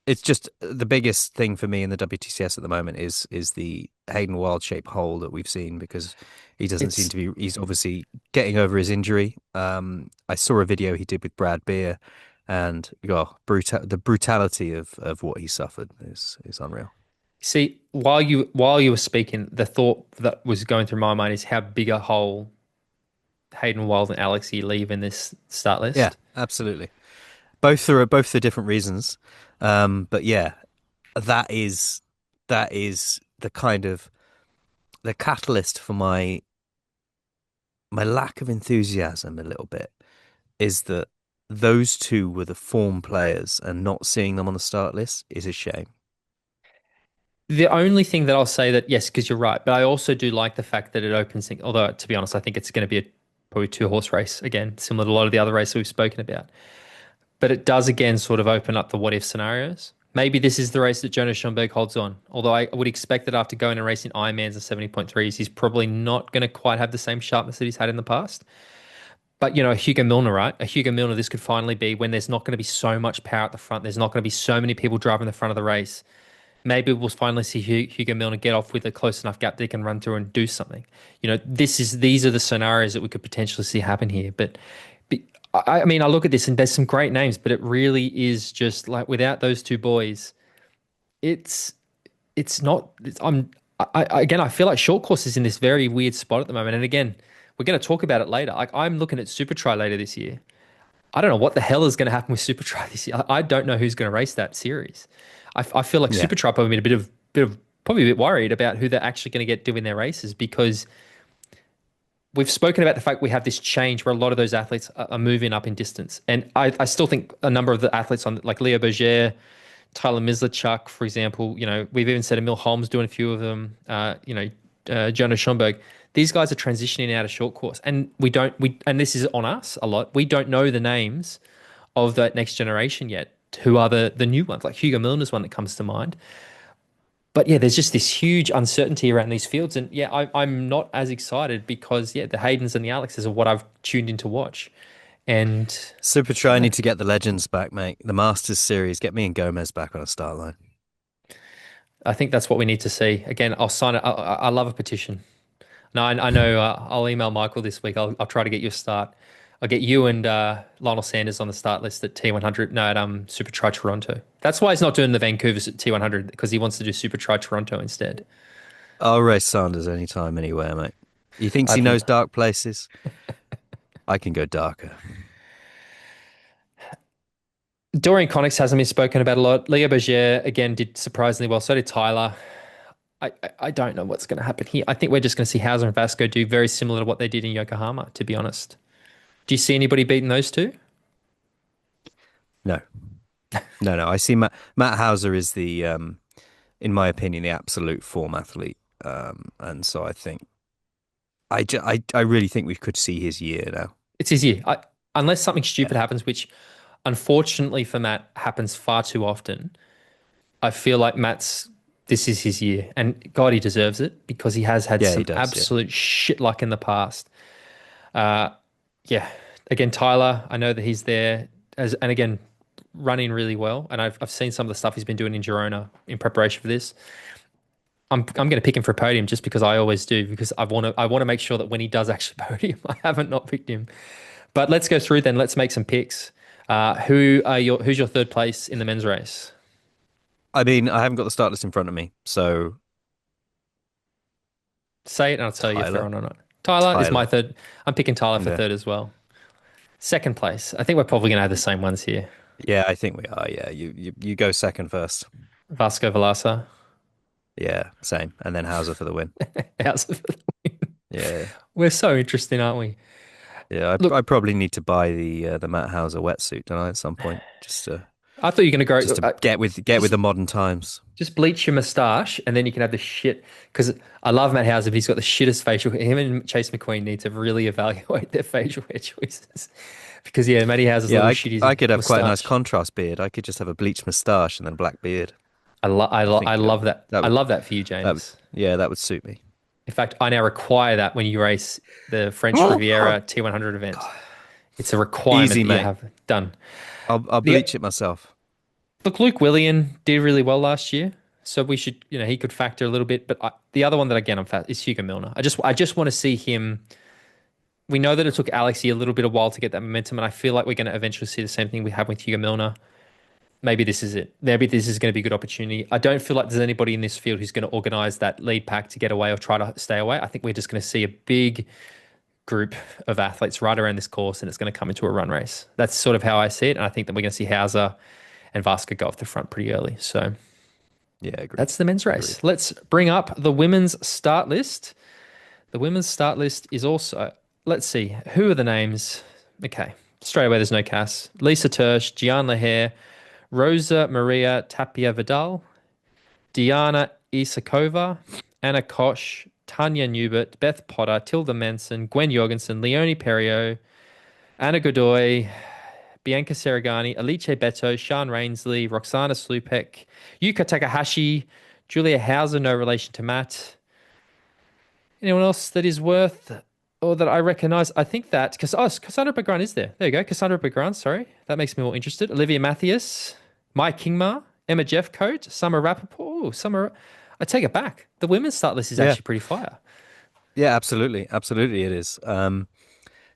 it's just the biggest thing for me in the WTCS at the moment is the Hayden Wild shape hole that we've seen because he doesn't seem It's to be. He's obviously getting over his injury. I saw a video he did with Brad Beer, and the brutality of what he suffered is unreal. See, while you were speaking, the thought that was going through my mind is how big a hole Hayden Wild and Alexi leave in this start Yeah, list. absolutely. Both for different reasons. But yeah, that is that is the kind of the catalyst for my lack of enthusiasm a little bit is that those two were the form players and not seeing them on the start list is a shame. The only thing that I'll say that yes, because you're right, but I also do like the fact that it opens things. Although to be honest, I think it's going to be a probably two horse race again, similar to a lot of the other races we've spoken about. But it does again sort of open up the what if scenarios. Maybe this is the race that Jonas Schomburg holds on. Although I would expect that after going and racing Ironmans and 70.3s, he's probably not going to quite have the same sharpness that he's had in the past. But you know, a Hugo Milner, right? A Hugo Milner, this could finally be when there's not going to be so much power at the front. There's not going to be so many people driving the front of the race. Maybe we'll finally see Hugo Milner get off with a close enough gap that he can run through and do something. You know, these are the scenarios that we could potentially see happen here. But I mean, I look at this and there's some great names, but it really is just like without those two boys, it's it's not. Again, I feel like short course is in this very weird spot at the moment. And again, we're going to talk about it later. Like I'm looking at Super Tri later this year. I don't know what the hell is going to happen with Super Tri this year. I don't know who's going to race that series. I feel like Yeah. Super Tri probably been a bit of probably a bit worried about who they're actually going to get doing their races because we've spoken about the fact we have this change where a lot of those athletes are moving up in distance. And I still think a number of the athletes on like Leo Berger, Tyler Mislachuk, for example, you know, we've even said Emil Holmes doing a few of them, Jonas Schomburg. These guys are transitioning out of short course. And and this is on us a lot. We don't know the names of that next generation yet. Who are the new ones? Like Hugo Milner's one that comes to mind. But yeah, there's just this huge uncertainty around these fields. And yeah, I'm not as excited because, yeah, the Haydens and the Alexes are what I've tuned in to watch. And Super try yeah, need to get the legends back, mate. The Masters series, get me and Gomez back on a start line. I think that's what we need to see. Again, I'll sign it. I love a petition. No, I know. I'll email Michael this week. I'll try to get you a start. I'll get you and Lionel Sanders on the start list at T100. No, at Super Tri Toronto. That's why he's not doing the Vancouver's at T100 because he wants to do Super Tri Toronto instead. I'll race Sanders anytime, anywhere, mate. He thinks I he think knows dark places. I can go darker. Dorian Connick hasn't been spoken about a lot. Leo Berger again did surprisingly well. So did Tyler. I don't know what's going to happen here. I think we're just going to see Hauser and Vasco do very similar to what they did in Yokohama. To be honest, do you see anybody beating those two? No, no. I see Matt Hauser is in my opinion, the absolute form athlete. And so I think I really think we could see his year now. It's his year. Unless something stupid happens, which unfortunately for Matt happens far too often. I feel like this is his year, and God, he deserves it because he has had Yeah, he some does. Yeah, absolute shit luck in the past. Uh, yeah. Again, Tyler, I know that he's there and again running really well, and I've seen some of the stuff he's been doing in Girona in preparation for this. I'm going to pick him for a podium just because I always do because I want to make sure that when he does actually podium, I haven't not picked him. But let's go through then. Let's make some picks. Who's your third place in the men's race? I mean, I haven't got the start list in front of me, so Say it and I'll tell you if they're Tyler, on or not. Tyler is my Tyler. third. I'm picking Tyler for Yeah, third as well. Second place. I think we're probably going to have the same ones here. yeah, I think we are. Yeah, you go second first. Vasco Vilaca. Yeah, same, and then Hauser for the win. How's it? Yeah, We're so interesting, aren't we? yeah. I Look, probably need to buy the Matt Hauser wetsuit, don't I, at some point, I thought you were going to just to go. get with Just the modern times. just bleach your moustache, and then you can have the shit. Because I love Matt Hauser, but he's got the shittest facial. Him and Chase McQueen need to really evaluate their facial hair choices. Because yeah, Matty Hauser's Yeah, little I shitty could have quite a nice moustache. contrast beard. I could just have a bleached moustache and then a black beard. I I think love that. that I would love that for you, that would James. yeah, that would suit me. In fact, I now require that when you race the French Riviera T100 event. It's a requirement Easy, that you mate. have done. I'll The bleach it myself. Look, Luke Willian did really well last year, so we should, he could factor a little bit. But the other one that again I'm fat is Hugo Milner. I just want to see him. We know that it took Alexi a little bit of while to get that momentum, and I feel like we're going to eventually see the same thing we have with Hugo Milner. Maybe this is it. Maybe this is going to be a good opportunity. I don't feel like there's anybody in this field who's going to organize that lead pack to get away or try to stay away. I think we're just going to see a big group of athletes right around this course, and it's going to come into a run race. That's sort of how I see it, and I think that we're going to see Hauser and Vasco go off the front pretty early. So Yeah, agreed. that's the men's Agreed. race. Let's bring up the women's start list. The women's start list is also, let's see, who are the names? Okay, straight away, there's no Cass. Lisa Tersch, Gian Laher, Rosa Maria Tapia Vidal, Diana Isakova, Anna Kosh, Tanya Newbert, Beth Potter, Tilda Manson, Gwen Jorgensen, Leonie Perriot, Anna Godoy, Bianca Serragani, Alice Beto, Sean Rainsley, Roxana Slupek, Yuka Takahashi, Julia Hauser, no relation to Matt. Anyone else that is worth or that I recognize. I think that because Cassandre Beaugrand is there. There you go, Cassandre Beaugrand. Sorry, that makes me more interested. Olivia Matthias, Mai Kingma, Emma Jeffcoat, Summer Rappaport. Oh, Summer. I take it back. The women's start list is Yeah, actually pretty fire. yeah, absolutely, absolutely, it is.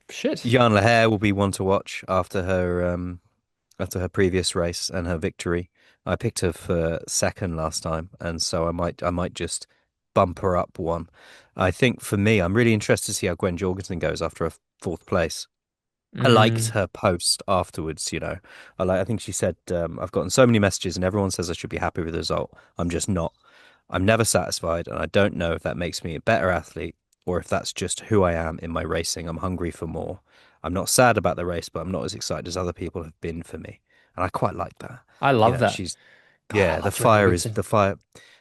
Shit. Jan Laher will be one to watch after her previous race and her victory. I picked her for second last time, and so I might just bump her up one. I think for me, I'm really interested to see how Gwen Jorgensen goes after a fourth place. I liked Mm, her post afterwards, I think she said, I've gotten so many messages and everyone says I should be happy with the result. I'm just not. I'm never satisfied, and I don't know if that makes me a better athlete or if that's just who I am in my racing. I'm hungry for more. I'm not sad about the race, but I'm not as excited as other people have been for me. And I quite like that. I love that. She's God, I the love Gwen fire is Jorgensen.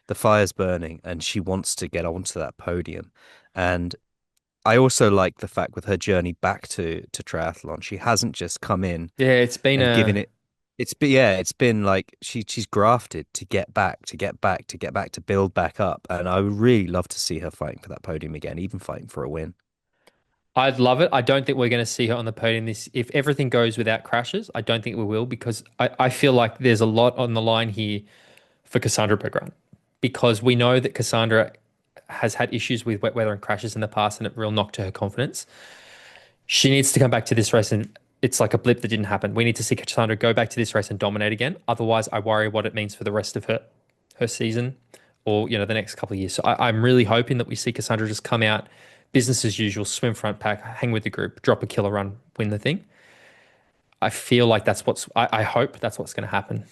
the fire's burning and she wants to get onto that podium. And I also like the fact with her journey back to triathlon, she hasn't just come in Yeah, it's been and given a. it. It's been like she's grafted to get back, to get back, to get back, to build back up. And I would really love to see her fighting for that podium again, even fighting for a win. I'd love it. I don't think we're going to see her on the podium this. If everything goes without crashes, I don't think we will because I feel like there's a lot on the line here for Cassandra Beaugrand because we know that Cassandra has had issues with wet weather and crashes in the past and it real knocked to her confidence. She needs to come back to this race and it's like a blip that didn't happen. We need to see Cassandra go back to this race and dominate again. Otherwise, I worry what it means for the rest of her season or the next couple of years. So I'm really hoping that we see Cassandra just come out, business as usual, swim front pack, hang with the group, drop a killer run, win the thing. I feel like that's I hope that's what's going to happen.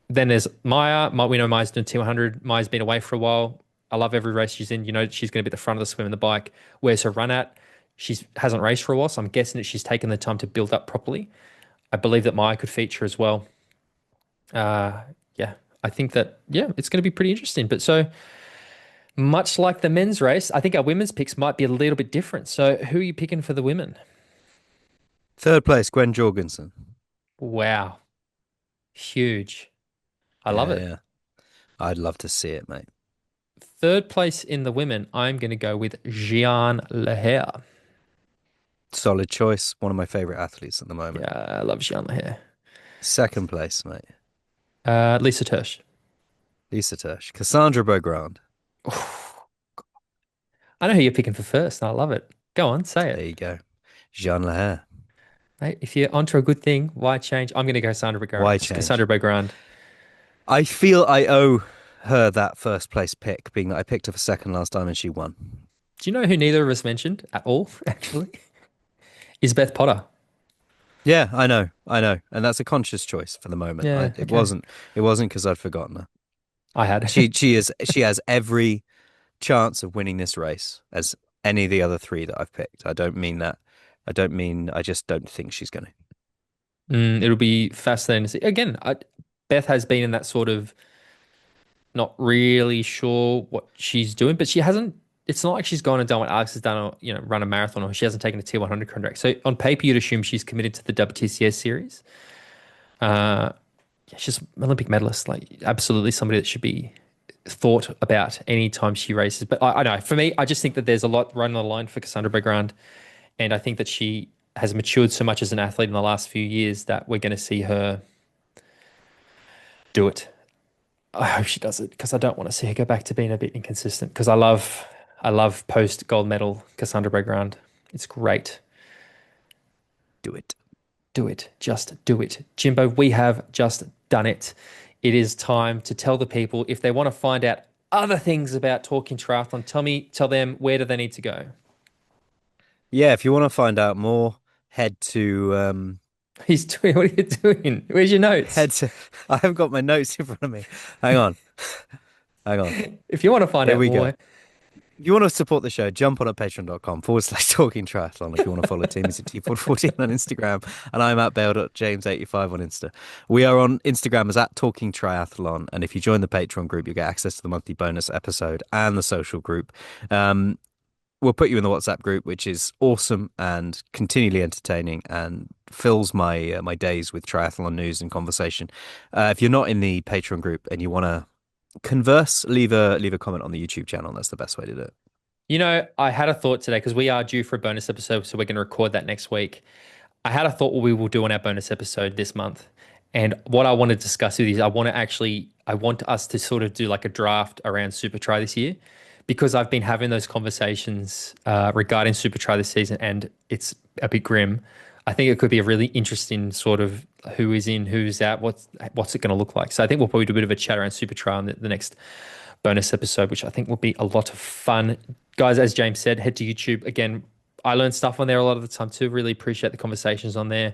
Then there's Maya. We know Maya's doing T100. Maya's been away for a while. I love every race she's in. You know she's going to be at the front of the swim and the bike. Where's her run at? She hasn't raced for a while, so I'm guessing that she's taken the time to build up properly. I believe that Maya could feature as well. Yeah, I think that it's going to be pretty interesting. But so much like the men's race, I think our women's picks might be a little bit different. So who are you picking for the women? Third place, Gwen Jorgensen. Wow, huge. I love Yeah, it. yeah. I'd love to see it, mate. Third place in the women, I'm going to go with Jean Leher. Solid choice. One of my favorite athletes at the moment. Yeah, I love Jean Leher. Second place, mate. Lisa Tersch. Lisa Tersch. Cassandra Beaugrand. I know who you're picking for first, and I love it. Go on, say There it. you go. Jean Leher. Mate, if you're onto a good thing, why change? I'm going to go Why change? Cassandra Beaugrand. I feel I owe her that first place pick, being that I picked her for second last time and she won. Do you know who neither of us mentioned at all, actually? Is Beth Potter. Yeah, I know, and that's a conscious choice for the moment. Yeah, It okay. wasn't because I'd forgotten her. I had. She has every chance of winning this race as any of the other three that I've picked. I don't mean that. I just don't think she's going to. It'll be fascinating to see. Again, Beth has been in that sort of not really sure what she's doing, but she hasn't. It's not like she's gone and done what Alex has done, or run a marathon, or she hasn't taken a T100 contract. So on paper, you'd assume she's committed to the WTCS series. Yeah, she's an Olympic medalist, like absolutely somebody that should be thought about any time she races. But I know for me, I just think that there's a lot running on the line for Cassandra Beaugrand, and I think that she has matured so much as an athlete in the last few years that we're going to see her do it. I hope she does it because I don't want to see her go back to being a bit inconsistent. Because I love post gold medal Cassandra Beaugrand. It's great. Do it. Do it. Just do it. Jimbo, we have just done it. It is time to tell the people if they want to find out other things about Talking Triathlon, tell them where do they need to go? Yeah, if you want to find out more, head to He's doing, what are you doing? Where's your notes? head to. I haven't got my notes in front of me. Hang on, hang on. If you want to find Here out we go. more, If you want to support the show, jump on at patreon.com/, talking triathlon. If you want to follow Tim, it's at T14 on Instagram, and I'm at bale.james85 on Insta. We are on Instagram as at talking triathlon, and if you join the Patreon group, you get access to the monthly bonus episode and the social group. We'll put you in the WhatsApp group, which is awesome and continually entertaining and fills my days with triathlon news and conversation. If you're not in the Patreon group and you want to converse, leave a comment on the YouTube channel. That's the best way to do it. I had a thought today because we are due for a bonus episode, so we're going to record that next week. I had a thought what we will do on our bonus episode this month. And what I want to discuss with you is I want us to sort of do like a draft around Super Try this year because I've been having those conversations regarding Super Try this season and it's a bit grim. I think it could be a really interesting sort of who is in, who's out, what's it going to look like. So I think we'll probably do a bit of a chat around Super Try on the next bonus episode, which I think will be a lot of fun. Guys, as James said, head to YouTube. Again, I learn stuff on there a lot of the time too. Really appreciate the conversations on there.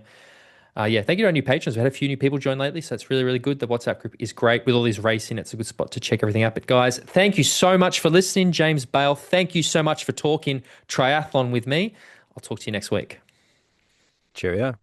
Yeah, thank you to our new patrons. We had a few new people join lately, so it's really, really good. The WhatsApp group is great with all these racing. It's a good spot to check everything out. But guys, thank you so much for listening. James Bale, thank you so much for talking triathlon with me. I'll talk to you next week. Cheerio.